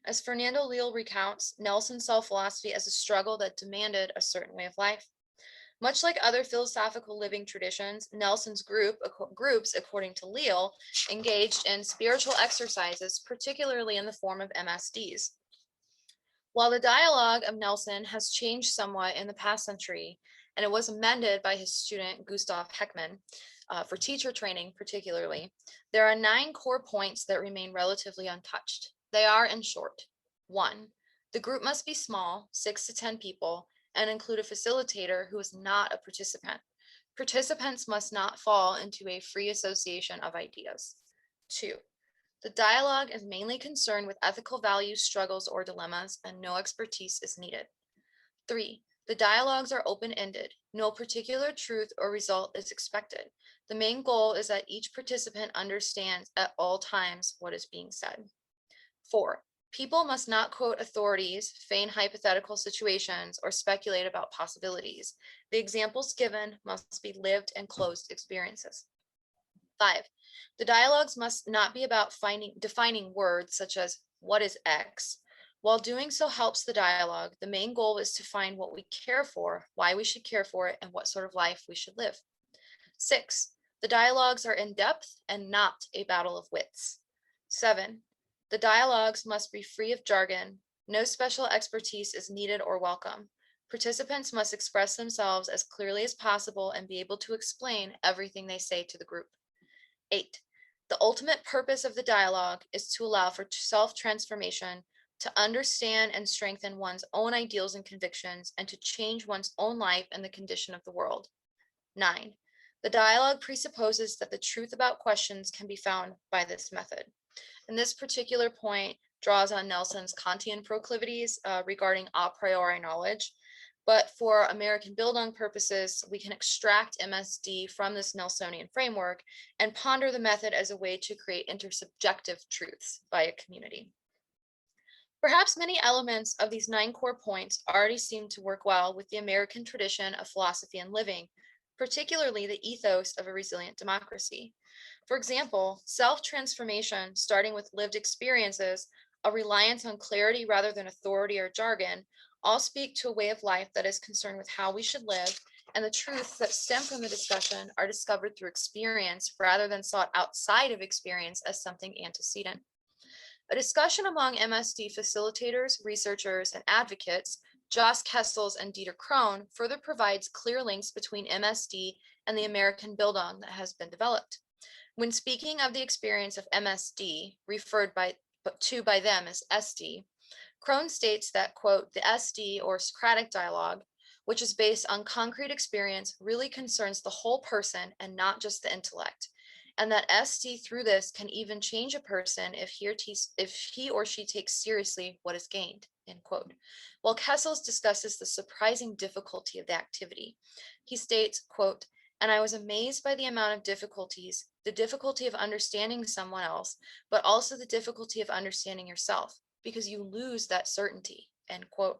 As Fernando Leal recounts, Nelson saw philosophy as a struggle that demanded a certain way of life. Much like other philosophical living traditions, Nelson's groups, according to Leal, engaged in spiritual exercises, particularly in the form of MSDs. While the dialogue of Nelson has changed somewhat in the past century, and it was amended by his student Gustav Heckmann for teacher training particularly, there are 9 core points that remain relatively untouched. They are, in short, 1, the group must be small, 6 to 10 people, and include a facilitator who is not a participant. Participants must not fall into a free association of ideas. 2, the dialogue is mainly concerned with ethical values, struggles, or dilemmas, and no expertise is needed. 3, the dialogues are open-ended. No particular truth or result is expected. The main goal is that each participant understands at all times what is being said. 4, people must not quote authorities, feign hypothetical situations, or speculate about possibilities. The examples given must be lived and closed experiences. 5, the dialogues must not be about defining words such as what is X. While doing so helps the dialogue, the main goal is to find what we care for, why we should care for it, and what sort of life we should live. 6, the dialogues are in depth and not a battle of wits. 7, the dialogues must be free of jargon. No special expertise is needed or welcome. Participants must express themselves as clearly as possible and be able to explain everything they say to the group. 8, the ultimate purpose of the dialogue is to allow for self-transformation, to understand and strengthen one's own ideals and convictions, and to change one's own life and the condition of the world. 9, the dialogue presupposes that the truth about questions can be found by this method. And this particular point draws on Nelson's Kantian proclivities regarding a priori knowledge. But for American Bildung purposes, we can extract MSD from this Nelsonian framework and ponder the method as a way to create intersubjective truths by a community. Perhaps many elements of these 9 core points already seem to work well with the American tradition of philosophy and living, particularly the ethos of a resilient democracy. For example, self-transformation, starting with lived experiences, a reliance on clarity rather than authority or jargon, all speak to a way of life that is concerned with how we should live, and the truths that stem from the discussion are discovered through experience rather than sought outside of experience as something antecedent. A discussion among MSD facilitators, researchers, and advocates, Joss Kessels and Dieter Krohn, further provides clear links between MSD and the American Bildung that has been developed. When speaking of the experience of MSD, referred to by them as SD, Crone states that, quote, the SD or Socratic dialogue, which is based on concrete experience, really concerns the whole person and not just the intellect, and that SD through this can even change a person if he or she takes seriously what is gained, end quote. While Kessels discusses the surprising difficulty of the activity, he states, quote, and I was amazed by the amount of difficulties, the difficulty of understanding someone else, but also the difficulty of understanding yourself, because you lose that certainty, end quote.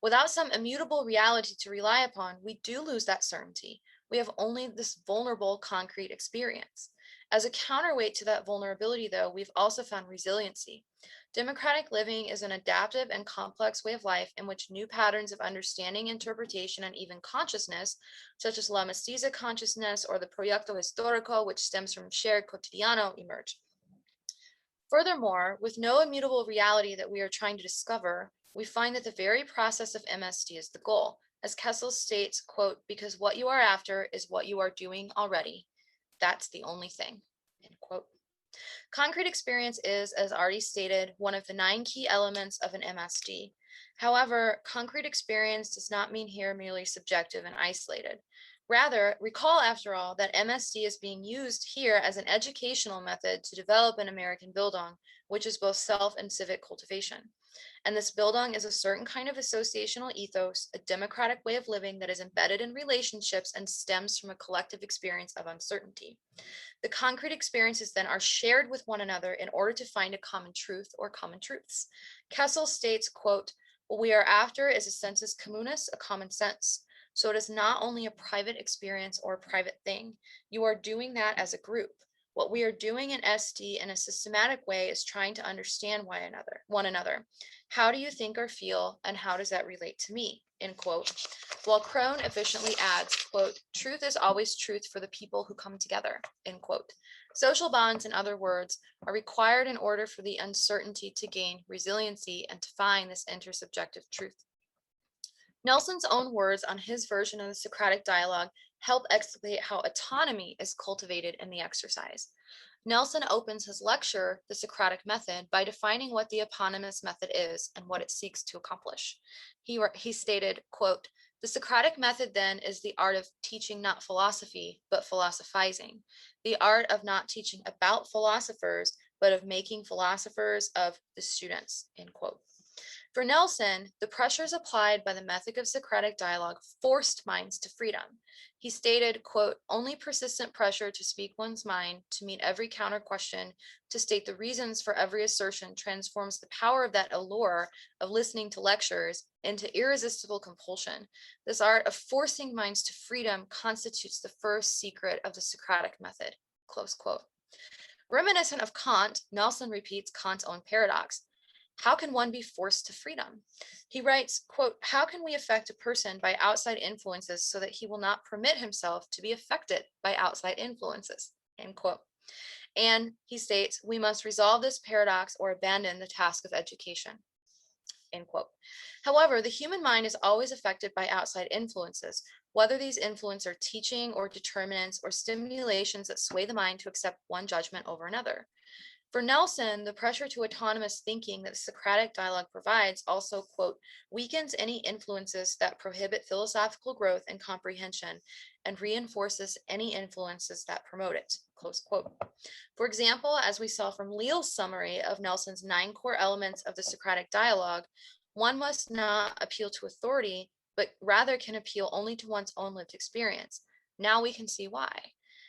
Without some immutable reality to rely upon, we do lose that certainty. We have only this vulnerable, concrete experience. As a counterweight to that vulnerability, though, we've also found resiliency. Democratic living is an adaptive and complex way of life in which new patterns of understanding, interpretation, and even consciousness, such as la mestiza consciousness or the proyecto histórico, which stems from shared cotidiano, emerge. Furthermore, with no immutable reality that we are trying to discover, we find that the very process of MSD is the goal. As Kessel states, quote, because what you are after is what you are doing already. That's the only thing, end quote. Concrete experience is, as already stated, one of the 9 key elements of an MSD. However, concrete experience does not mean here merely subjective and isolated. Rather, recall, after all, that MSD is being used here as an educational method to develop an American Bildung, which is both self and civic cultivation. And this Bildung is a certain kind of associational ethos, a democratic way of living that is embedded in relationships and stems from a collective experience of uncertainty. The concrete experiences then are shared with one another in order to find a common truth or common truths. Kessel states, quote, what we are after is a sensus communis, a common sense. So it is not only a private experience or a private thing. You are doing that as a group. What we are doing in SD in a systematic way is trying to understand one another. How do you think or feel, and how does that relate to me? End quote. While Crone efficiently adds, quote, truth is always truth for the people who come together, end quote. Social bonds, in other words, are required in order for the uncertainty to gain resiliency and to find this intersubjective truth. Nelson's own words on his version of the Socratic dialogue help explicate how autonomy is cultivated in the exercise. Nelson opens his lecture, The Socratic Method, by defining what the eponymous method is and what it seeks to accomplish. He stated, quote, the Socratic method then is the art of teaching not philosophy, but philosophizing, the art of not teaching about philosophers, but of making philosophers of the students, end quote. For Nelson, the pressures applied by the method of Socratic dialogue forced minds to freedom. He stated, quote, only persistent pressure to speak one's mind, to meet every counter question, to state the reasons for every assertion transforms the power of that allure of listening to lectures into irresistible compulsion. This art of forcing minds to freedom constitutes the first secret of the Socratic method, close quote. Reminiscent of Kant, Nelson repeats Kant's own paradox. How can one be forced to freedom? He writes, quote, how can we affect a person by outside influences so that he will not permit himself to be affected by outside influences, end quote. And he states, we must resolve this paradox or abandon the task of education, end quote. However, the human mind is always affected by outside influences, whether these influences are teaching or determinants or stimulations that sway the mind to accept one judgment over another. For Nelson, the pressure to autonomous thinking that the Socratic dialogue provides also, quote, weakens any influences that prohibit philosophical growth and comprehension and reinforces any influences that promote it, close quote. For example, as we saw from Leal's summary of Nelson's 9 core elements of the Socratic dialogue, one must not appeal to authority, but rather can appeal only to one's own lived experience. Now we can see why.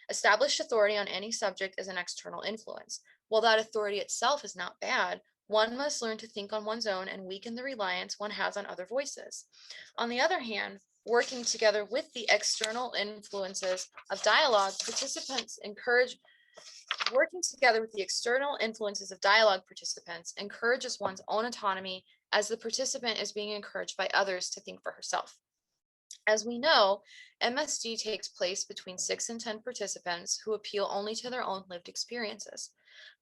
Established authority on any subject is an external influence. While that authority itself is not bad, one must learn to think on one's own and weaken the reliance one has on other voices. On the other hand, working together with the external influences of dialogue, participants encourages one's own autonomy as the participant is being encouraged by others to think for herself. As we know, MSD takes place between 6 and 10 participants who appeal only to their own lived experiences.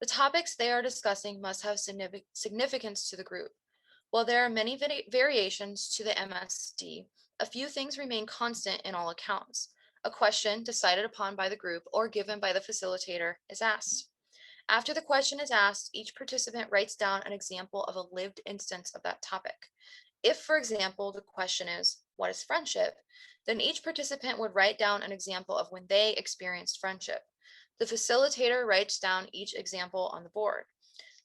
The topics they are discussing must have significance to the group. While there are many variations to the MSD, a few things remain constant in all accounts. a question decided upon by the group or given by the facilitator is asked. After the question is asked, each participant writes down an example of a lived instance of that topic. If, for example, the question is, what is friendship? Then each participant would write down an example of when they experienced friendship. The facilitator writes down each example on the board.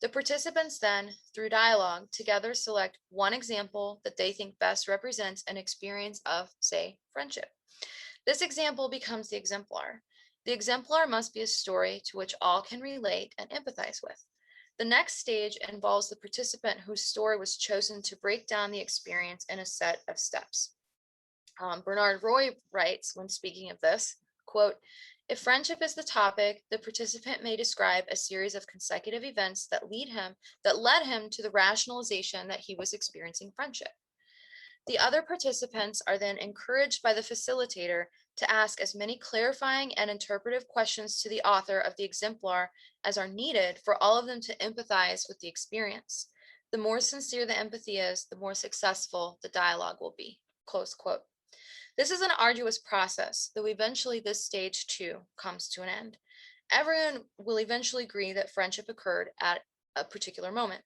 The participants then, through dialogue, together select one example that they think best represents an experience of, say, friendship. This example becomes the exemplar. The exemplar must be a story to which all can relate and empathize with. The next stage involves the participant whose story was chosen to break down the experience in a set of steps. Bernard Roy writes, when speaking of this, quote, if friendship is the topic, the participant may describe a series of consecutive events that led him to the rationalization that he was experiencing friendship. The other participants are then encouraged by the facilitator to ask as many clarifying and interpretive questions to the author of the exemplar as are needed for all of them to empathize with the experience. The more sincere the empathy is, the more successful the dialogue will be, close quote. This is an arduous process, though eventually this stage too comes to an end. Everyone will eventually agree that friendship occurred at a particular moment.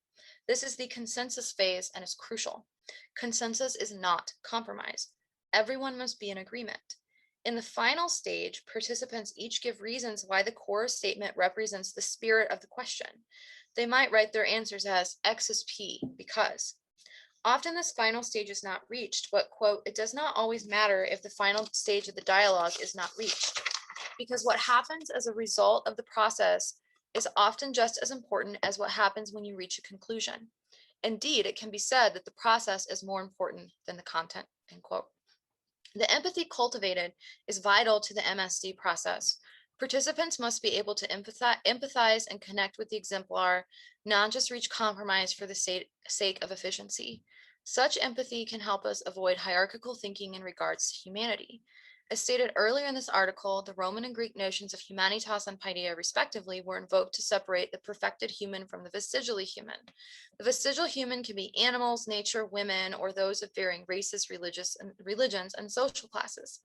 This is the consensus phase and is crucial. Consensus is not compromise. Everyone must be in agreement. In the final stage, participants each give reasons why the core statement represents the spirit of the question. They might write their answers as X is P because. Often this final stage is not reached, but, quote, it does not always matter if the final stage of the dialogue is not reached, because what happens as a result of the process is often just as important as what happens when you reach a conclusion. Indeed, it can be said that the process is more important than the content, end quote. The empathy cultivated is vital to the MSD process. Participants must be able to empathize and connect with the exemplar, not just reach compromise for the sake of efficiency. Such empathy can help us avoid hierarchical thinking in regards to humanity. As stated earlier in this article, the Roman and Greek notions of humanitas and paideia, respectively, were invoked to separate the perfected human from the vestigially human. The vestigial human can be animals, nature, women, or those of varying races, religions, and social classes.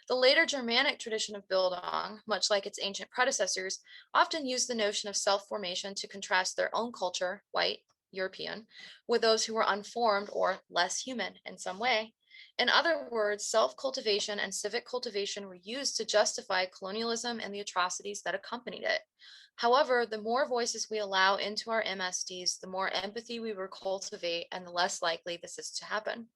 The later Germanic tradition of Bildung, much like its ancient predecessors, often used the notion of self-formation to contrast their own culture, white, European, with those who were unformed or less human in some way. In other words, self-cultivation and civic cultivation were used to justify colonialism and the atrocities that accompanied it. However, the more voices we allow into our MSDs, the more empathy we will cultivate and the less likely this is to happen.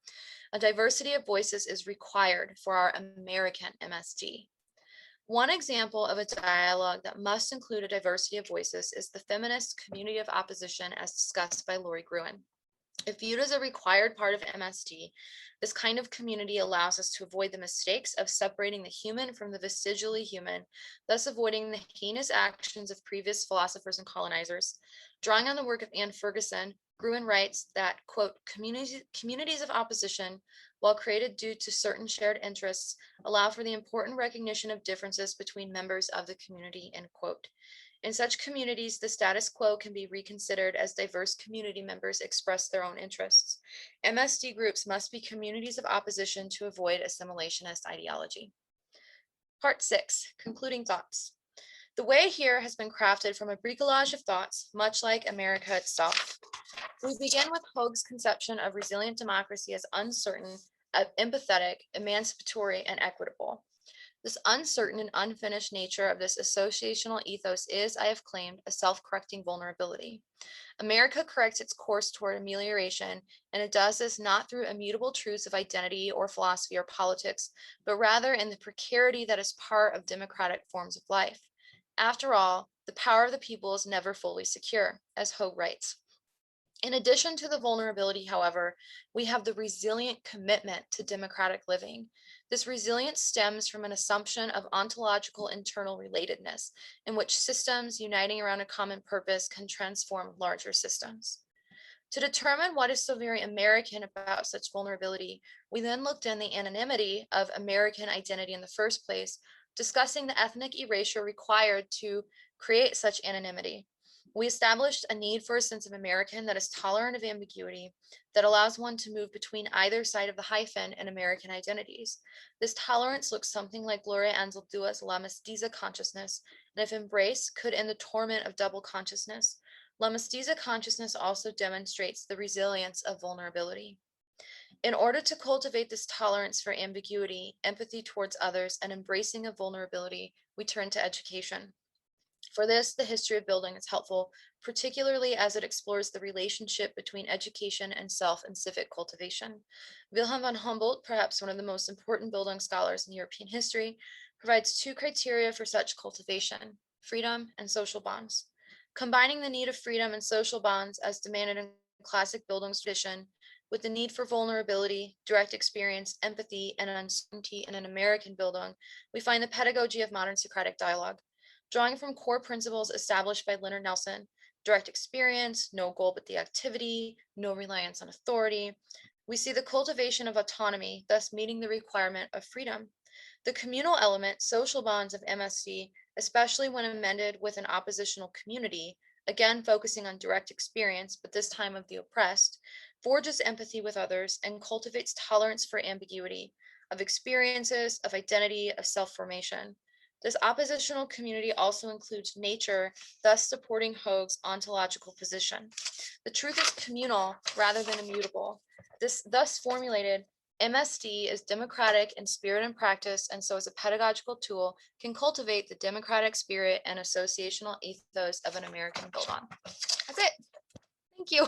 A diversity of voices is required for our American MSD. One example of a dialogue that must include a diversity of voices is the feminist community of opposition as discussed by Lori Gruen. If viewed as a required part of MSD, this kind of community allows us to avoid the mistakes of separating the human from the vestigially human, thus avoiding the heinous actions of previous philosophers and colonizers. Drawing on the work of Anne Ferguson, Gruen writes that, quote, communities of opposition, while created due to certain shared interests, allow for the important recognition of differences between members of the community, end quote. In such communities, the status quo can be reconsidered as diverse community members express their own interests. MSD groups must be communities of opposition to avoid assimilationist ideology. Part 6, concluding thoughts. The way here has been crafted from a bricolage of thoughts, much like America itself. We begin with Hogue's conception of resilient democracy as uncertain, empathetic, emancipatory, and equitable. This uncertain and unfinished nature of this associational ethos is, I have claimed, a self-correcting vulnerability. America corrects its course toward amelioration, and it does this not through immutable truths of identity or philosophy or politics, but rather in the precarity that is part of democratic forms of life. After all, the power of the people is never fully secure, as Hogue writes. In addition to the vulnerability, however, we have the resilient commitment to democratic living. This resilience stems from an assumption of ontological internal relatedness, in which systems uniting around a common purpose can transform larger systems. To determine what is so very American about such vulnerability, we then looked in the anonymity of American identity in the first place, discussing the ethnic erasure required to create such anonymity. We established a need for a sense of American that is tolerant of ambiguity, that allows one to move between either side of the hyphen in American identities. This tolerance looks something like Gloria Anzaldúa's La Mestiza consciousness, and if embraced, could end the torment of double consciousness. La Mestiza consciousness also demonstrates the resilience of vulnerability. In order to cultivate this tolerance for ambiguity, empathy towards others, and embracing of vulnerability, we turn to education. For this, the history of Bildung is helpful, particularly as it explores the relationship between education and self and civic cultivation. Wilhelm von Humboldt, perhaps one of the most important Bildung scholars in European history, provides two criteria for such cultivation: freedom and social bonds. Combining the need of freedom and social bonds as demanded in classic Bildung's tradition with the need for vulnerability, direct experience, empathy, and uncertainty in an American Bildung, we find the pedagogy of modern Socratic dialogue. Drawing from core principles established by Leonard Nelson: direct experience, no goal but the activity, no reliance on authority, we see the cultivation of autonomy, thus meeting the requirement of freedom. The communal element, social bonds of MSD, especially when amended with an oppositional community, again focusing on direct experience, but this time of the oppressed, forges empathy with others and cultivates tolerance for ambiguity, of experiences, of identity, of self-formation. This oppositional community also includes nature, thus supporting Hogue's ontological position. The truth is communal rather than immutable. This thus formulated, MSD is democratic in spirit and practice, and so as a pedagogical tool can cultivate the democratic spirit and associational ethos of an American Bildung. That's it. Thank you.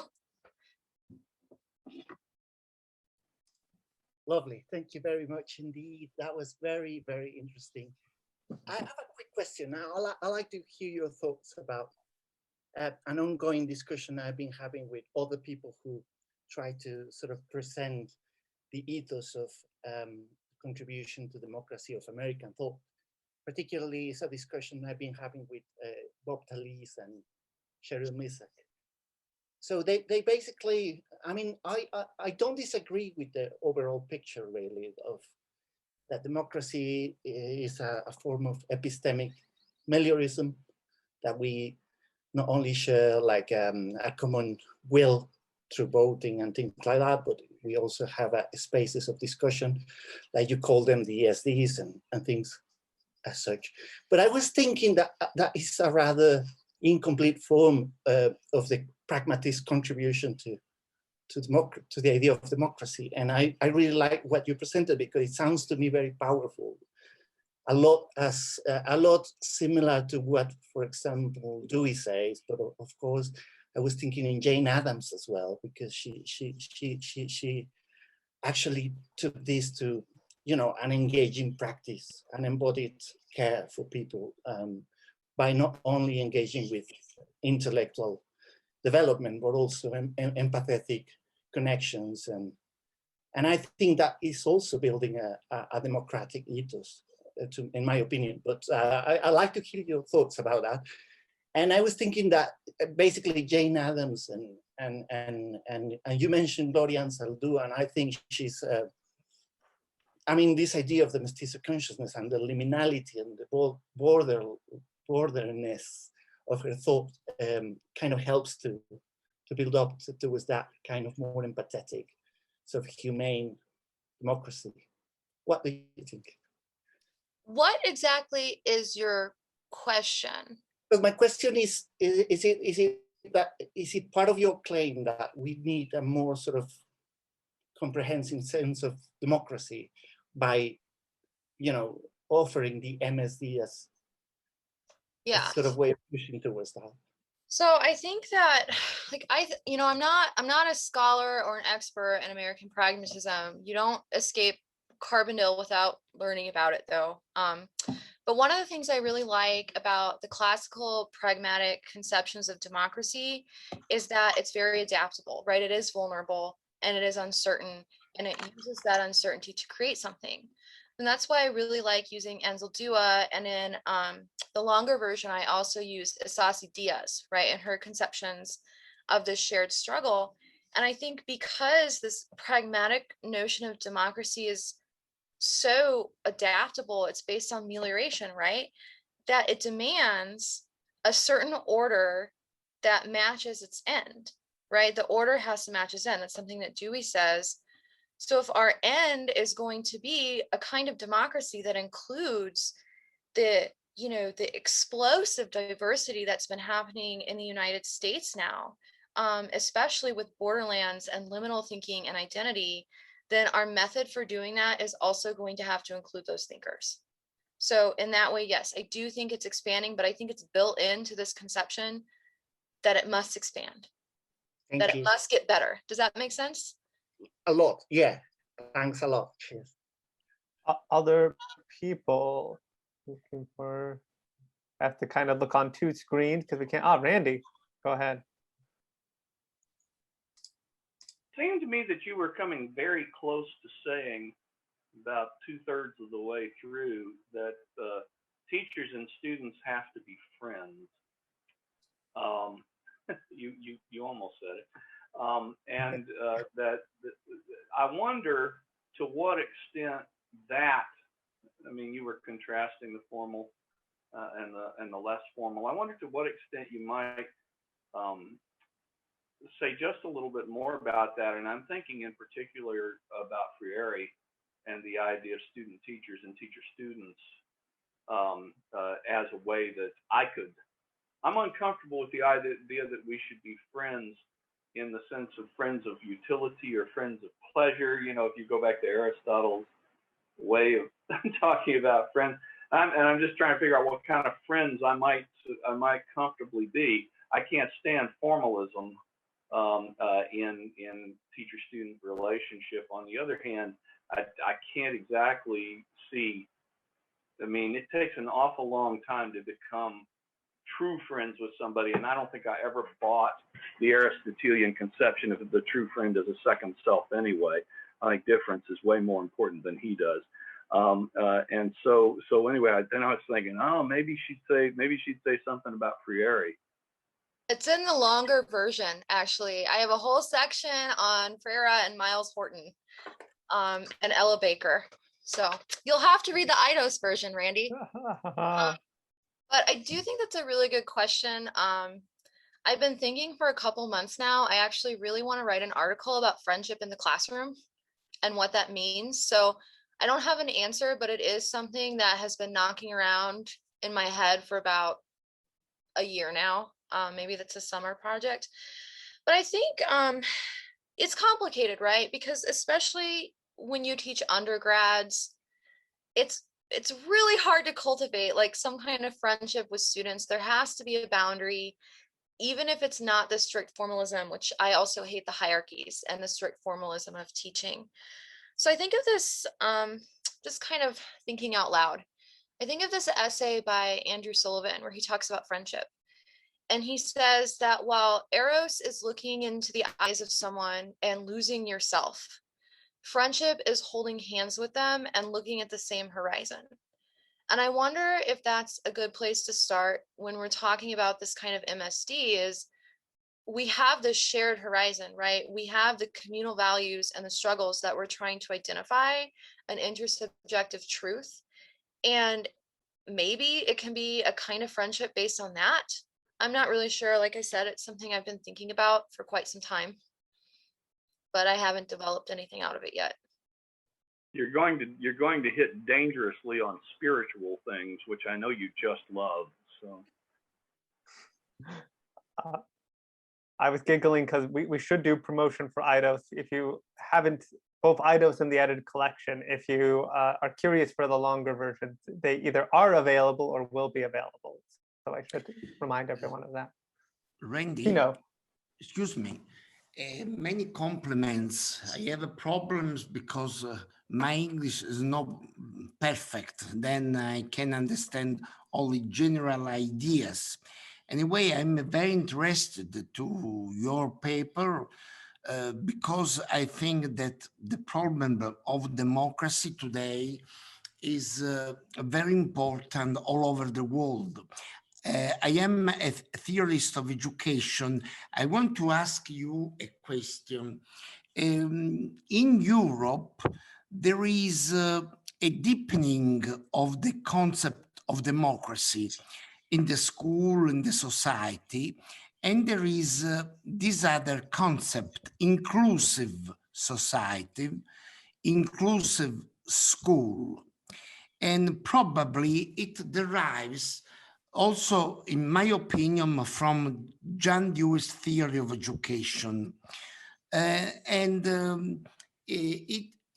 Lovely. Thank you very much indeed. That was very, very interesting. I have a quick question. Now, I'd like to hear your thoughts about an ongoing discussion I've been having with other people who try to sort of present the ethos of contribution to democracy of American thought. Particularly, it's a discussion I've been having with Bob Talese and Cheryl Misak. So they basically, I mean, I don't disagree with the overall picture really of that democracy is a form of epistemic meliorism, that we not only share like a common will through voting and things like that, but we also have spaces of discussion, like you call them the ESDs and things as such. But I was thinking that that is a rather incomplete form of the pragmatist contribution to the idea of democracy. And I really like what you presented because it sounds to me very powerful. A lot similar to what, for example, Dewey says, but of course, I was thinking in Jane Addams as well, because she actually took this to, you know, an engaging practice, an embodied care for people by not only engaging with intellectual development, but also empathetic connections. And I think that is also building a democratic ethos, in my opinion. But I like to hear your thoughts about that. And I was thinking that basically Jane Addams and you mentioned Gloria Anzaldúa, and I think she's, I mean, this idea of the mestizo consciousness and the liminality and the borderness of her thought kind of helps to build up towards that kind of more empathetic, sort of humane democracy. What do you think? What exactly is your question? Because my question is it part of your claim that we need a more sort of comprehensive sense of democracy by, you know, offering the MSD as a sort of way of pushing towards that? So I think that, like, I'm not a scholar or an expert in American pragmatism. You don't escape Carbondale without learning about it, though. But one of the things I really like about the classical pragmatic conceptions of democracy is that it's very adaptable, right? It is vulnerable and it is uncertain, and it uses that uncertainty to create something. And that's why I really like using Anzaldúa. And in the longer version, I also use Isasi Diaz, right, and her conceptions of this shared struggle. And I think because this pragmatic notion of democracy is so adaptable, it's based on melioration, right, that it demands a certain order that matches its end, right? The order has to match its end. That's something that Dewey says. So if our end is going to be a kind of democracy that includes the, the explosive diversity that's been happening in the United States now, especially with borderlands and liminal thinking and identity, then our method for doing that is also going to have to include those thinkers. So in that way, yes, I do think it's expanding, but I think it's built into this conception that it must expand, that it must get better. Does that make sense? A lot, yeah. Thanks a lot. Cheers. Other people looking for, I have to kind of look on two screens because we can't. Randy, go ahead. It seemed to me that you were coming very close to saying, about 2/3 of the way through, that teachers and students have to be friends. You almost said it. And that I wonder to what extent that, I mean, you were contrasting the formal and the less formal. I wonder to what extent you might say just a little bit more about that. And I'm thinking in particular about Freire and the idea of student teachers and teacher students as a way that I'm uncomfortable with the idea that we should be friends in the sense of friends of utility or friends of pleasure. If you go back to Aristotle's way of talking about friends, and I'm just trying to figure out what kind of friends I might comfortably be. I can't stand formalism in teacher-student relationship. On the other hand, I can't exactly see. I mean, it takes an awful long time to become true friends with somebody, and I don't think I ever bought the Aristotelian conception of the true friend as a second self anyway. I think difference is way more important than he does. And so anyway, then I was thinking, maybe she'd say something about Freire. It's in the longer version, actually. I have a whole section on Freire and Miles Horton and Ella Baker. So you'll have to read the Ethos version, Randy. But I do think that's a really good question. I've been thinking for a couple months now. I actually really want to write an article about friendship in the classroom and what that means. So I don't have an answer, but it is something that has been knocking around in my head for about a year now. Maybe that's a summer project. But I think it's complicated, right? Because especially when you teach undergrads, it's really hard to cultivate like some kind of friendship with students. There has to be a boundary, even if it's not the strict formalism, which I also hate the hierarchies and the strict formalism of teaching. So I think of this, just kind of thinking out loud. I think of this essay by Andrew Sullivan where he talks about friendship. And he says that while Eros is looking into the eyes of someone and losing yourself, friendship is holding hands with them and looking at the same horizon. And I wonder if that's a good place to start when we're talking about this kind of MSD is we have this shared horizon, right? We have the communal values and the struggles that we're trying to identify, an intersubjective truth. And maybe it can be a kind of friendship based on that. I'm not really sure. Like I said, it's something I've been thinking about for quite some time, but I haven't developed anything out of it yet. You're going to hit dangerously on spiritual things, which I know you just love. So I was giggling because we should do promotion for Ethos. If you haven't, both Ethos and the edited collection, if you are curious for the longer versions, they either are available or will be available. So I should remind everyone of that. Randy, excuse me. Many compliments. I have problems because my English is not perfect. Then I can understand only general ideas. Anyway, I'm very interested to your paper because I think that the problem of democracy today is very important all over the world. I am a theorist of education. I want to ask you a question. In Europe, there is a deepening of the concept of democracy in the school, in the society, and there is this other concept, inclusive society, inclusive school. And probably it derives also, in my opinion, from John Dewey's theory of education.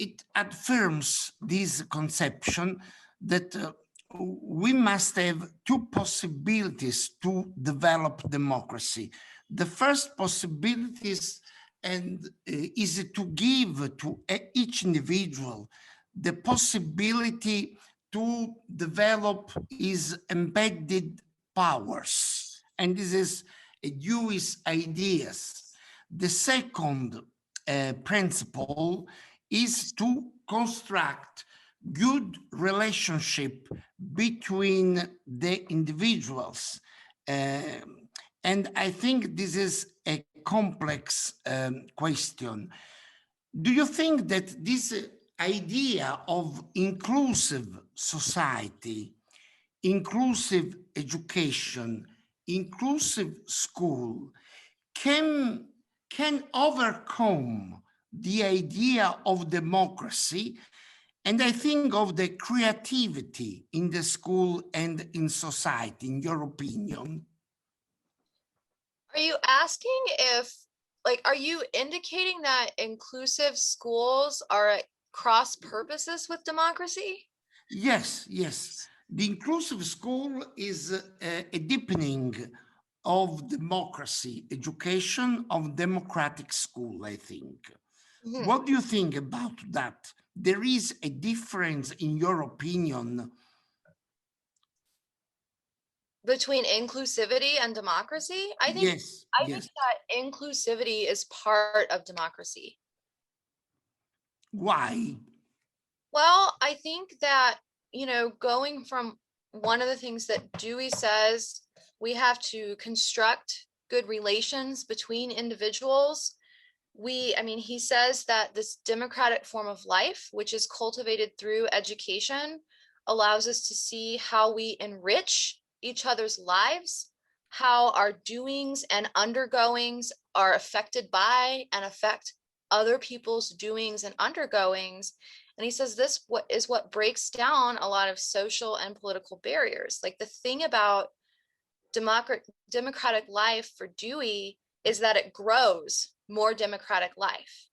It affirms this conception that we must have two possibilities to develop democracy. The first possibility is to give to each individual the possibility to develop his embedded powers. And this is Dewey's ideas. The second principle is to construct good relationship between the individuals. And I think this is a complex question. Do you think that this idea of inclusive society, inclusive education, inclusive school can overcome the idea of democracy, and I think of the creativity in the school and in society, in your opinion? Are you asking if, like, are you indicating that inclusive schools are at cross purposes with democracy? Yes, yes. The inclusive school is a deepening of democracy, education of democratic school, I think. Mm-hmm. What do you think about that? There is a difference, in your opinion, between inclusivity and democracy? I think, yes, I think that inclusivity is part of democracy. Why? Well, I think that, you know, going from one of the things that Dewey says, we have to construct good relations between individuals. He says that this democratic form of life, which is cultivated through education, allows us to see how we enrich each other's lives, how our doings and undergoings are affected by and affect other people's doings and undergoings. And he says this is what breaks down a lot of social and political barriers. Like, the thing about democratic life for Dewey is that it grows more democratic life,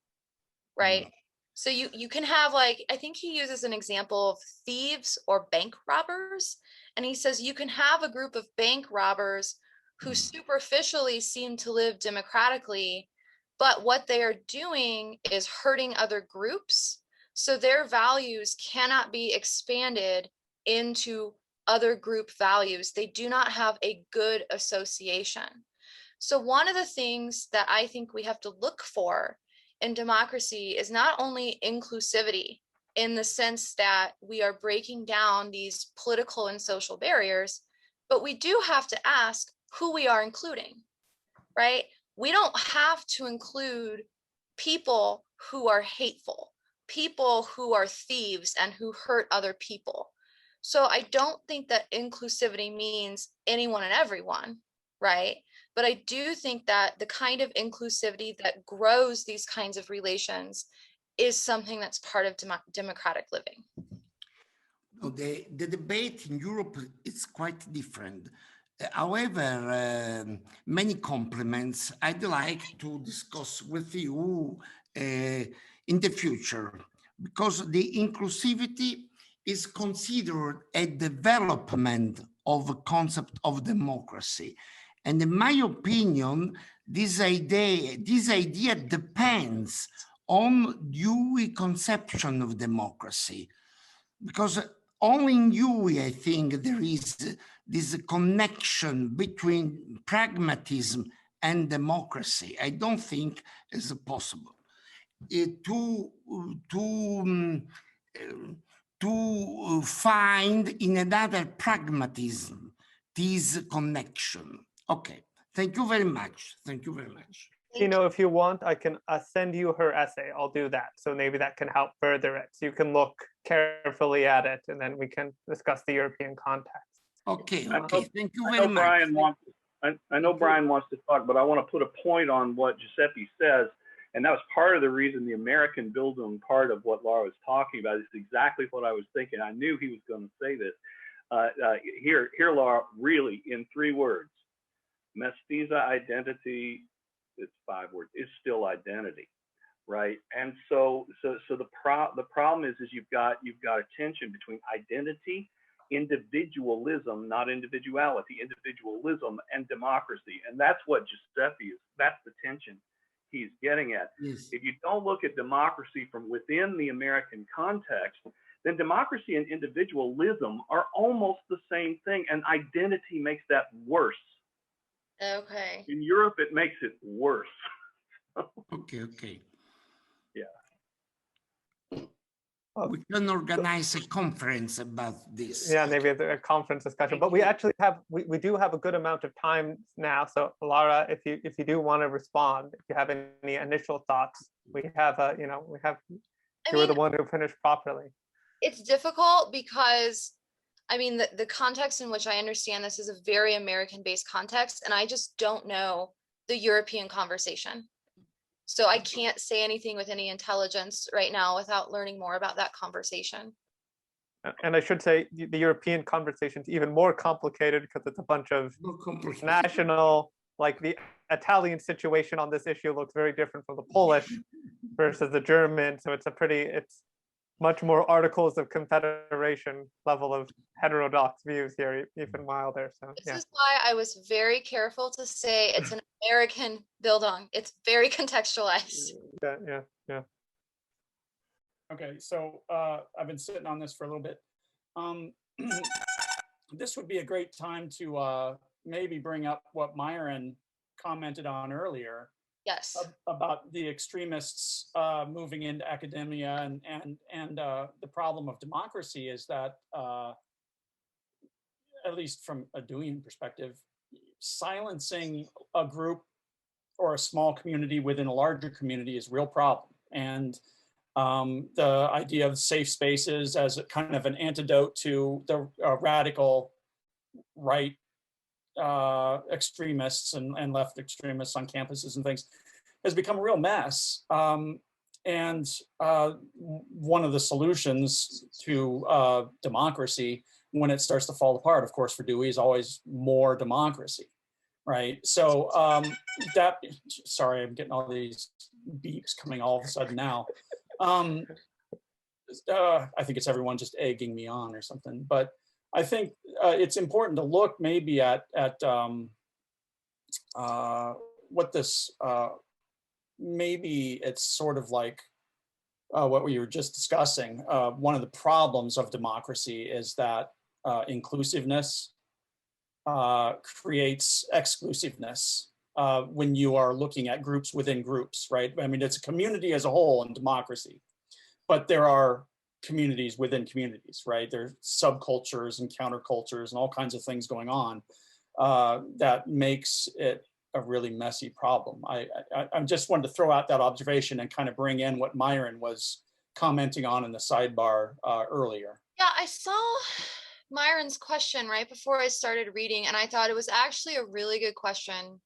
right? So you can have, like, I think he uses an example of thieves or bank robbers. And he says you can have a group of bank robbers who superficially seem to live democratically, but what they are doing is hurting other groups. So their values cannot be expanded into other group values. They do not have a good association. So one of the things that I think we have to look for in democracy is not only inclusivity, in the sense that we are breaking down these political and social barriers, but we do have to ask who we are including, right? We don't have to include people who are hateful, people who are thieves and who hurt other people. So I don't think that inclusivity means anyone and everyone, right? But I do think that the kind of inclusivity that grows these kinds of relations is something that's part of democratic living. The debate in Europe is quite different. However, many compliments I'd like to discuss with you in the future, because the inclusivity is considered a development of a concept of democracy. And in my opinion, this idea depends on Dewey conception of democracy, because only in Dewey, I think, there is this connection between pragmatism and democracy. I don't think it's possible to find in another pragmatism this connection. Okay, thank you very much. Thank you very much. You know, if you want, I can send you her essay. I'll do that. So maybe that can help further it. So you can look carefully at it, and then we can discuss the European context. Okay, okay. Thank you very much. I know Brian wants to talk, but I want to put a point on what Giuseppe says. And that was part of the reason the American Bildung part of what Laura was talking about is exactly what I was thinking. I knew he was going to say this. Here, Laura, really in 3 words, mestiza identity, it's 5 words, is still identity, right? And so the problem is you've got a tension between identity, individualism, not individuality, individualism and democracy. And that's what Giuseppe is, that's the tension he's getting at. Yes. If you don't look at democracy from within the American context, then democracy and individualism are almost the same thing, and identity makes that worse. Okay. In Europe, it makes it worse. Okay. Yeah. We can organize a conference about this. Yeah, maybe a conference discussion. But we actually have we do have a good amount of time now. So Laura, if you do want to respond, if you have any initial thoughts, we have you were the one who finished properly. It's difficult because I mean the context in which I understand this is a very American-based context, and I just don't know the European conversation. So I can't say anything with any intelligence right now without learning more about that conversation. And I should say the European conversation is even more complicated because it's a bunch of national, like the Italian situation on this issue looks very different from the Polish versus the German. So it's much more articles of confederation level of heterodox views here, even milder. So this is why I was very careful to say it's an American Bildung. It's very contextualized. Yeah. Okay, so I've been sitting on this for a little bit. This would be a great time to maybe bring up what Myron commented on earlier. Yes. About the extremists moving into academia, and the problem of democracy is that, at least from a Deweyan perspective, silencing a group or a small community within a larger community is a real problem. And the idea of safe spaces as a kind of an antidote to the radical right extremists and left extremists on campuses and things has become a real mess. And one of the solutions to democracy, when it starts to fall apart, of course, for Dewey, is always more democracy, right? So sorry, I'm getting all these beeps coming all of a sudden now. I think it's everyone just egging me on or something, but I think it's important to look maybe at what this, maybe it's sort of like what we were just discussing. One of the problems of democracy is that inclusiveness creates exclusiveness when you are looking at groups within groups, right? I mean, it's a community as a whole in democracy, but there are communities within communities, right? There's subcultures and countercultures and all kinds of things going on that makes it a really messy problem. I just wanted to throw out that observation and kind of bring in what Myron was commenting on in the sidebar earlier. Yeah, I saw Myron's question right before I started reading, and I thought it was actually a really good question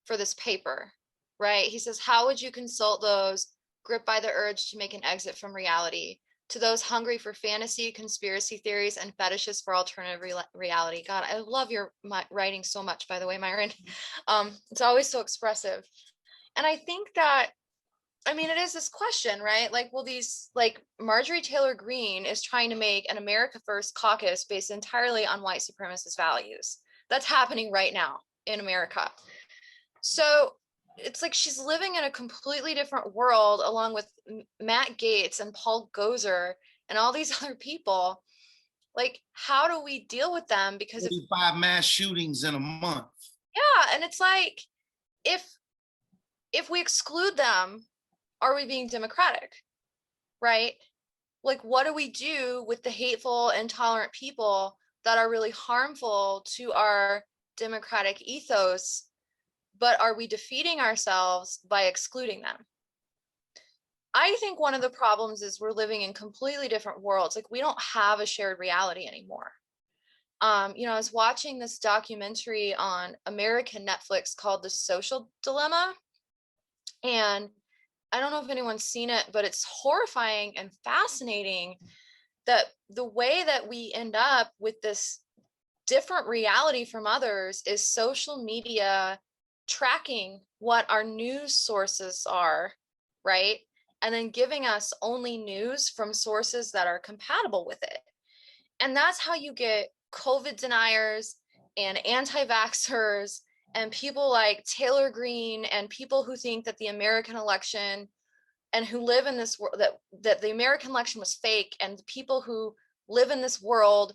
for this paper, right? He says, how would you consult those gripped by the urge to make an exit from reality, to those hungry for fantasy, conspiracy theories, and fetishes for alternative reality? God, I love your writing so much, by the way, Myron. It's always so expressive. And I think that, I mean, it is this question, right? Like, well, these, like Marjorie Taylor Greene is trying to make an America First caucus based entirely on white supremacist values. That's happening right now in America. So it's like she's living in a completely different world along with Matt Gaetz and Paul Gozer and all these other people. Like, how do we deal with them? Because 35 mass shootings in a month. Yeah, and it's like, if we exclude them, are we being democratic, right? Like, what do we do with the hateful, intolerant people that are really harmful to our democratic ethos? But are we defeating ourselves by excluding them? I think one of the problems is we're living in completely different worlds. Like, we don't have a shared reality anymore. I was watching this documentary on American Netflix called The Social Dilemma. And I don't know if anyone's seen it, but it's horrifying and fascinating that the way that we end up with this different reality from others is social media tracking what our news sources are, right? And then giving us only news from sources that are compatible with it. And that's how you get COVID deniers and anti-vaxxers and people like Taylor Greene and people who think that the American election and who live in this world, that the American election was fake, and the people who live in this world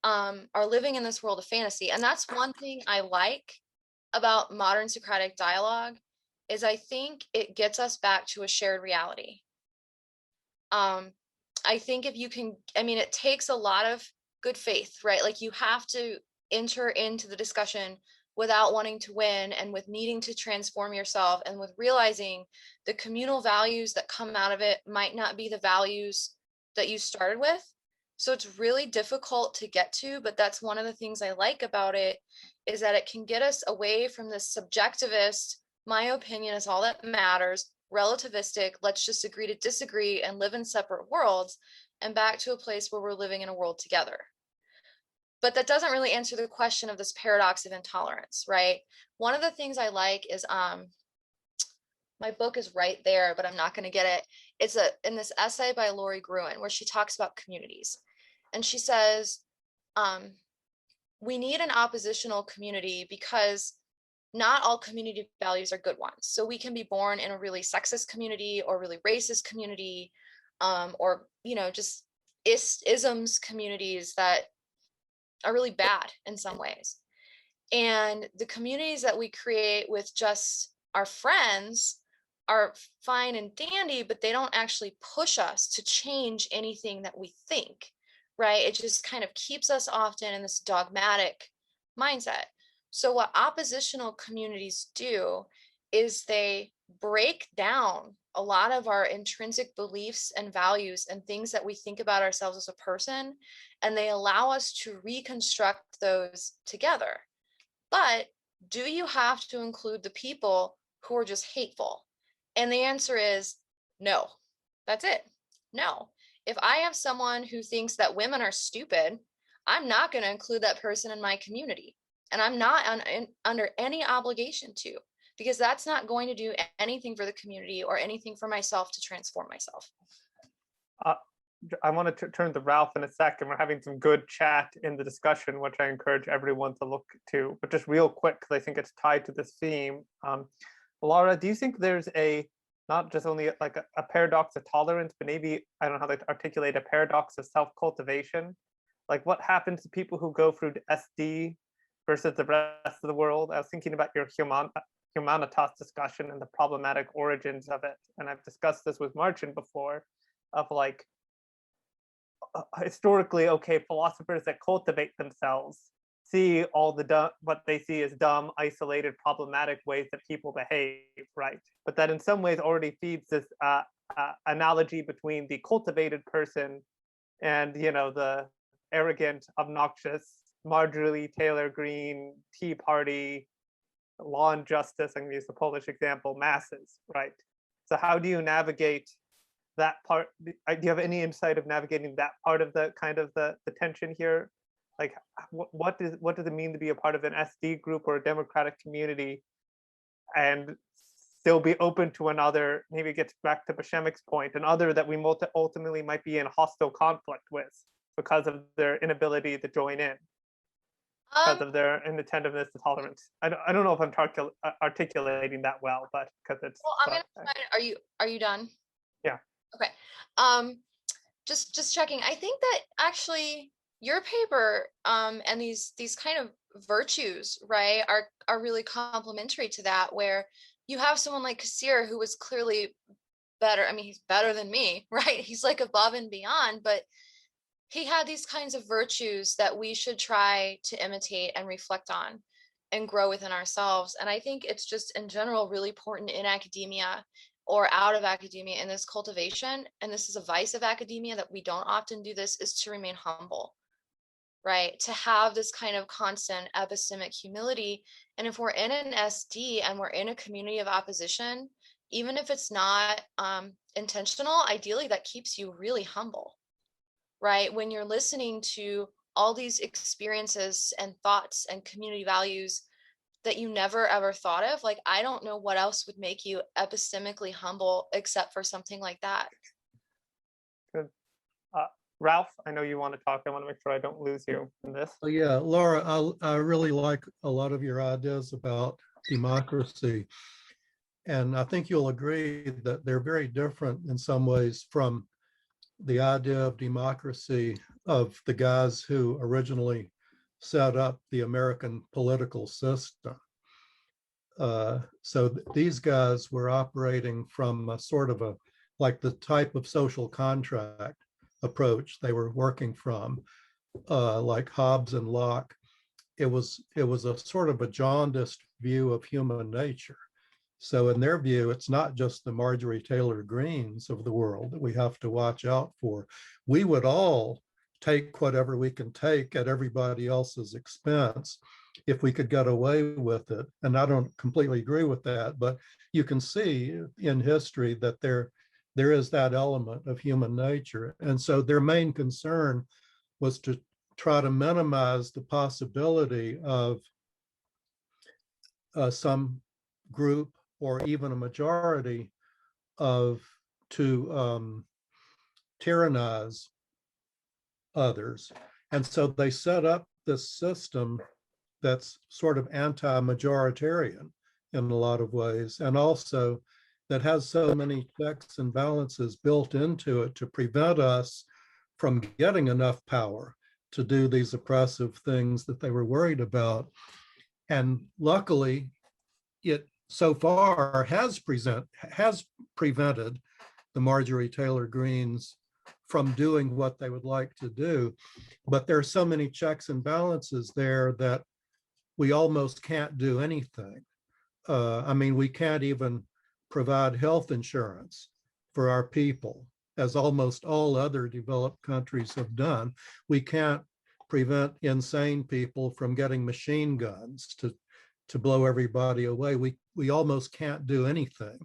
are living in this world of fantasy. And that's one thing I like about modern Socratic dialogue, is I think it gets us back to a shared reality. I think if you can, it takes a lot of good faith, right? Like you have to enter into the discussion without wanting to win, and with needing to transform yourself, and with realizing the communal values that come out of it might not be the values that you started with. So it's really difficult to get to, but that's one of the things I like about it, is that it can get us away from this subjectivist, my opinion is all that matters, relativistic, let's just agree to disagree and live in separate worlds, and back to a place where we're living in a world together. But that doesn't really answer the question of this paradox of intolerance, right? One of the things I like is, my book is right there, but I'm not going to get it. It's in this essay by Lori Gruen, where she talks about communities. And she says, we need an oppositional community because not all community values are good ones. So we can be born in a really sexist community or really racist community, or, just isms communities that are really bad in some ways. And the communities that we create with just our friends are fine and dandy, but they don't actually push us to change anything that we think, right? It just kind of keeps us often in this dogmatic mindset. So what oppositional communities do is they break down a lot of our intrinsic beliefs and values and things that we think about ourselves as a person, and they allow us to reconstruct those together. But do you have to include the people who are just hateful? And the answer is no. That's it. No. If I have someone who thinks that women are stupid, I'm not going to include that person in my community. And I'm not under any obligation to, because that's not going to do anything for the community or anything for myself to transform myself. I want to turn to Ralph in a second. We're having some good chat in the discussion, which I encourage everyone to look to. But just real quick, because I think it's tied to this theme. Laura, do you think there's not just only like a paradox of tolerance, but maybe, I don't know how to articulate, a paradox of self-cultivation? Like what happens to people who go through SD versus the rest of the world? I was thinking about your humanitas discussion and the problematic origins of it. And I've discussed this with Marcin before, of like, historically, okay, philosophers that cultivate themselves see all the what they see as dumb, isolated, problematic ways that people behave, right? But that in some ways already feeds this analogy between the cultivated person and, the arrogant, obnoxious, Marjorie Taylor Greene, Tea Party, law and justice, I'm going to use the Polish example, masses, right? So how do you navigate that part? Do you have any insight of navigating that part of the kind of the tension here? Like what does it mean to be a part of an SD group or a democratic community and still be open to another? Maybe it gets back to Bashemik's point, another that we ultimately might be in hostile conflict with because of their inability to join in, because of their inattentiveness to tolerance. I don't know if I'm articulating that well, but because it's. Well, I'm gonna try. Are you done? Yeah. Okay. Just checking. I think that actually your paper and these kind of virtues, right, are really complementary to that, where you have someone like Kassir who was clearly better. He's better than me, right? He's like above and beyond, but he had these kinds of virtues that we should try to imitate and reflect on and grow within ourselves. And I think it's just in general really important in academia or out of academia in this cultivation, and this is a vice of academia that we don't often do this, is to remain humble. right? To have this kind of constant epistemic humility. And if we're in an SD and we're in a community of opposition, even if it's not intentional, ideally that keeps you really humble, right? When you're listening to all these experiences and thoughts and community values that you never ever thought of, like, I don't know what else would make you epistemically humble except for something like that. Good. Ralph, I know you want to talk. I want to make sure I don't lose you in this. Oh, yeah, Laura, I really like a lot of your ideas about democracy. And I think you'll agree that they're very different in some ways from the idea of democracy of the guys who originally set up the American political system. So these guys were operating from a sort of like the type of social contract approach they were working from, like Hobbes and Locke. It was a sort of a jaundiced view of human nature. So in their view, it's not just the Marjorie Taylor Greens of the world that we have to watch out for. We would all take whatever we can take at everybody else's expense if we could get away with it. And I don't completely agree with that, but you can see in history that there is that element of human nature. And so their main concern was to try to minimize the possibility of some group or even a majority to tyrannize others. And so they set up this system that's sort of anti-majoritarian in a lot of ways, and also that has so many checks and balances built into it to prevent us from getting enough power to do these oppressive things that they were worried about. And luckily, it so far has prevented the Marjorie Taylor Greens from doing what they would like to do. But there are so many checks and balances there that we almost can't do anything. I mean, we can't even provide health insurance for our people, as almost all other developed countries have done. We can't prevent insane people from getting machine guns to blow everybody away. We almost can't do anything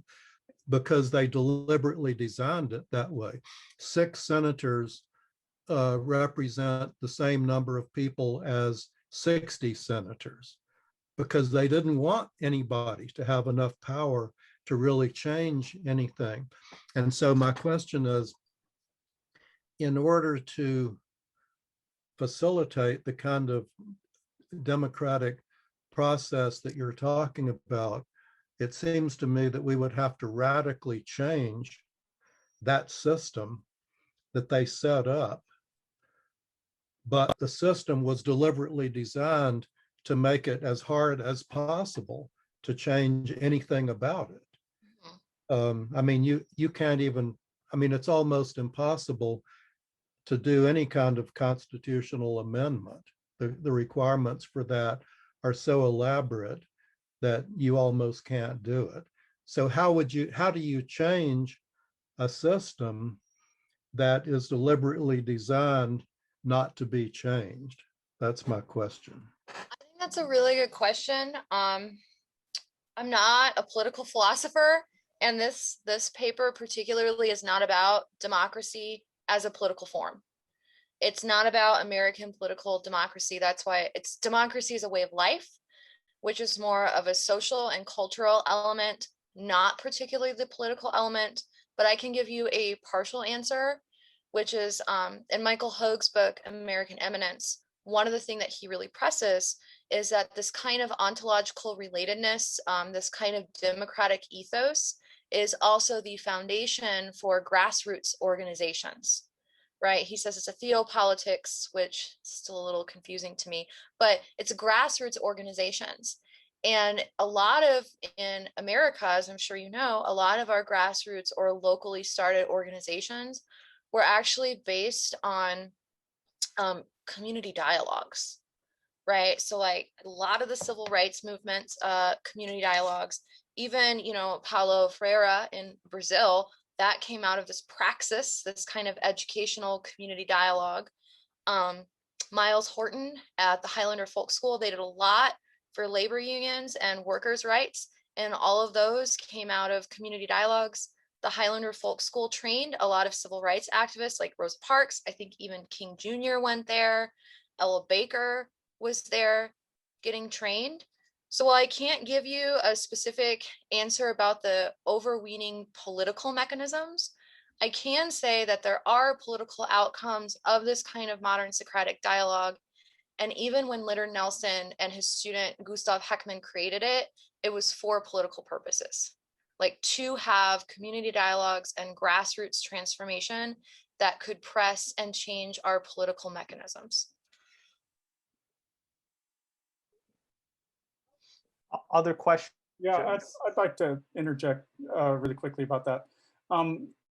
because they deliberately designed it that way. 6 senators represent the same number of people as 60 senators because they didn't want anybody to have enough power to really change anything. And so my question is, in order to facilitate the kind of democratic process that you're talking about, it seems to me that we would have to radically change that system that they set up. But the system was deliberately designed to make it as hard as possible to change anything about it. I mean, you can't even, I mean, it's almost impossible to do any kind of constitutional amendment. The requirements for that are so elaborate that you almost can't do it. So how do you change a system that is deliberately designed not to be changed? That's my question. I think that's a really good question. I'm not a political philosopher, and this paper particularly is not about democracy as a political form. It's not about American political democracy. That's why democracy is a way of life, which is more of a social and cultural element, not particularly the political element. But I can give you a partial answer, which is in Michael Hogue's book, American Eminence, one of the things that he really presses is that this kind of ontological relatedness, this kind of democratic ethos is also the foundation for grassroots organizations, right? He says it's a theopolitics, which is still a little confusing to me, but it's grassroots organizations. And a lot of, in America, as I'm sure you know, a lot of our grassroots or locally started organizations were actually based on community dialogues, right? So like a lot of the civil rights movements, community dialogues, even, you know, Paulo Freire in Brazil, that came out of this praxis, this kind of educational community dialogue. Miles Horton at the Highlander Folk School. They did a lot for labor unions and workers' rights, and all of those came out of community dialogues. The Highlander Folk School trained a lot of civil rights activists like Rosa Parks. I think even King Jr. went there. Ella Baker was there getting trained. So while I can't give you a specific answer about the overweening political mechanisms, I can say that there are political outcomes of this kind of modern Socratic dialogue. And even when Leonard Nelson and his student Gustav Heckman created it, it was for political purposes, like to have community dialogues and grassroots transformation that could press and change our political mechanisms. Other questions? Yeah, I'd like to interject really quickly about that.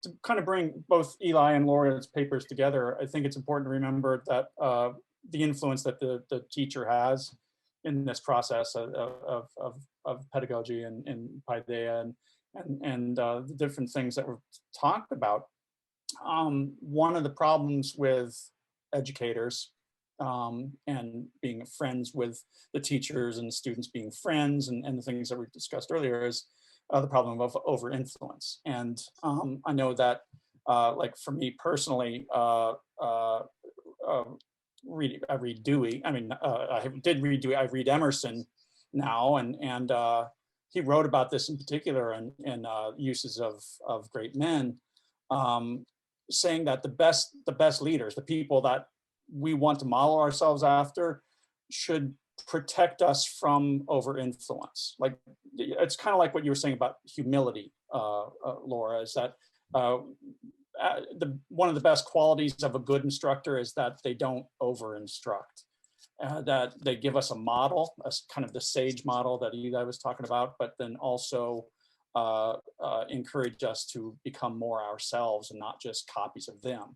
To kind of bring both Eli and Gloria's papers together, I think it's important to remember that the influence that the teacher has in this process of pedagogy and paideia and the different things that were talked about. One of the problems with educators and being friends with the teachers and students being friends and the things that we discussed earlier is the problem of over-influence. And I know that, like for me personally, I read Dewey. I mean, I did read Dewey. I read Emerson now, and he wrote about this in particular in uses of great men, saying that the best leaders, the people that we want to model ourselves after, should protect us from over-influence. Like, it's kind of like what you were saying about humility, Laura, is that one of the best qualities of a good instructor is that they don't over-instruct, that they give us a model, as kind of the sage model that Eli was talking about, but then also encourage us to become more ourselves and not just copies of them.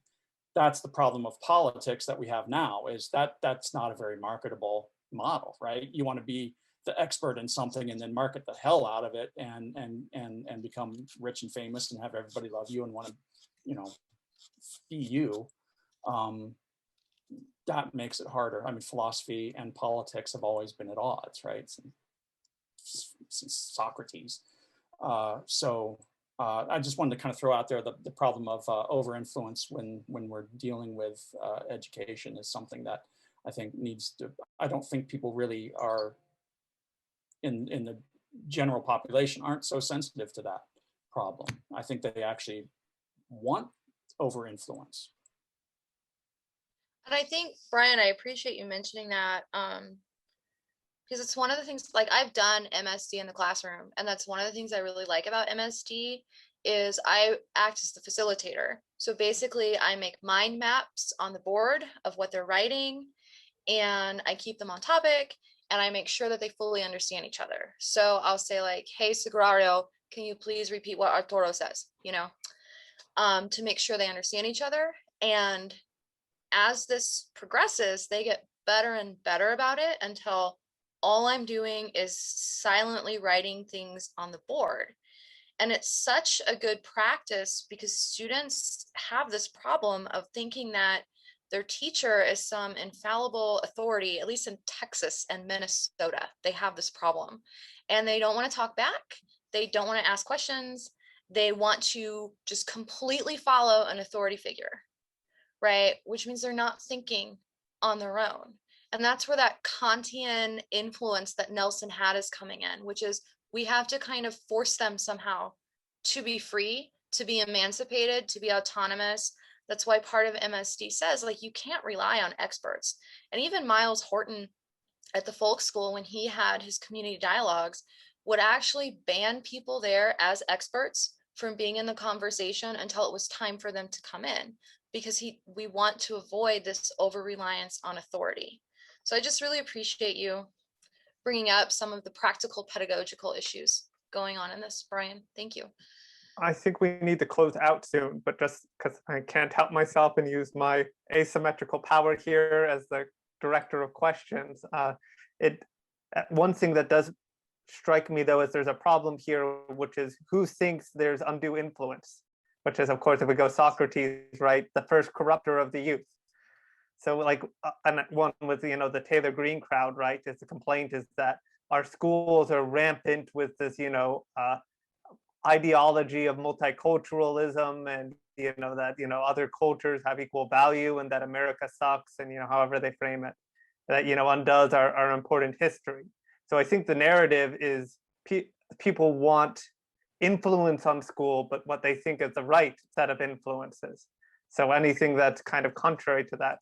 That's the problem of politics that we have now, is that that's not a very marketable model, right? You want to be the expert in something and then market the hell out of it and become rich and famous and have everybody love you and want to, you know, be you. That makes it harder. I mean, philosophy and politics have always been at odds, right? Since Socrates. I just wanted to kind of throw out there the problem of over-influence when we're dealing with education is something that I think needs to, I don't think people really are in the general population aren't so sensitive to that problem. I think they actually want over-influence. And I think, Brian, I appreciate you mentioning that, because it's one of the things, like I've done MSD in the classroom, and that's one of the things I really like about MSD is I act as the facilitator. So basically I make mind maps on the board of what they're writing, and I keep them on topic, and I make sure that they fully understand each other. So I'll say like, hey, Sagrario, can you please repeat what Arturo says, you know, to make sure they understand each other. And as this progresses, they get better and better about it until all I'm doing is silently writing things on the board. And it's such a good practice because students have this problem of thinking that their teacher is some infallible authority, at least in Texas and Minnesota. They have this problem and they don't want to talk back. They don't want to ask questions. They want to just completely follow an authority figure, right? Which means they're not thinking on their own. And that's where that Kantian influence that Nelson had is coming in, which is we have to kind of force them somehow to be free, to be emancipated, to be autonomous. That's why part of MSD says, like, you can't rely on experts. And even Miles Horton at the folk school, when he had his community dialogues, would actually ban people there as experts from being in the conversation until it was time for them to come in, because we want to avoid this over-reliance on authority. So I just really appreciate you bringing up some of the practical pedagogical issues going on in this, Brian. Thank you. I think we need to close out soon, but just because I can't help myself and use my asymmetrical power here as the director of questions, one thing that does strike me though is there's a problem here, which is who thinks there's undue influence, which is, of course, if we go Socrates, right, the first corrupter of the youth. So like, and one was, the Taylor Green crowd, right? Is the complaint is that our schools are rampant with this, ideology of multiculturalism, and that other cultures have equal value, and that America sucks, and however they frame it, that undoes our important history. So I think the narrative is people want influence on school, but what they think is the right set of influences. So anything that's kind of contrary to that.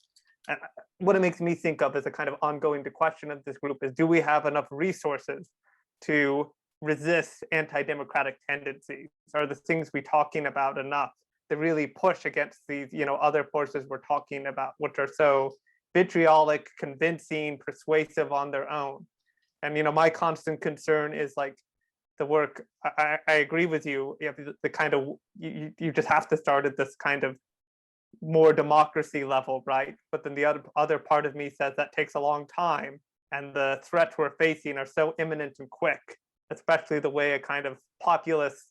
And what it makes me think of as a kind of ongoing question of this group is, do we have enough resources to resist anti-democratic tendencies? Are the things we're talking about enough to really push against these, other forces we're talking about, which are so vitriolic, convincing, persuasive on their own? And my constant concern is like the work. I agree with you. You have the kind of you just have to start at this kind of more democracy level, right? But then the other part of me says that takes a long time, and the threats we're facing are so imminent and quick, especially the way a kind of populist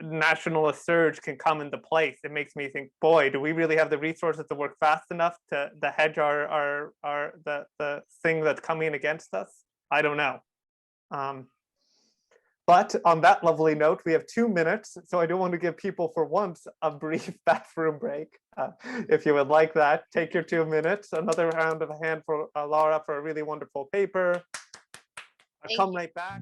nationalist surge can come into place. It makes me think, boy, do we really have the resources to work fast enough to hedge the thing that's coming against us? I don't know. But on that lovely note, we have 2 minutes, so I do want to give people for once a brief bathroom break. If you would like that, take your 2 minutes. Another round of a hand for Laura for a really wonderful paper. I'll come right back.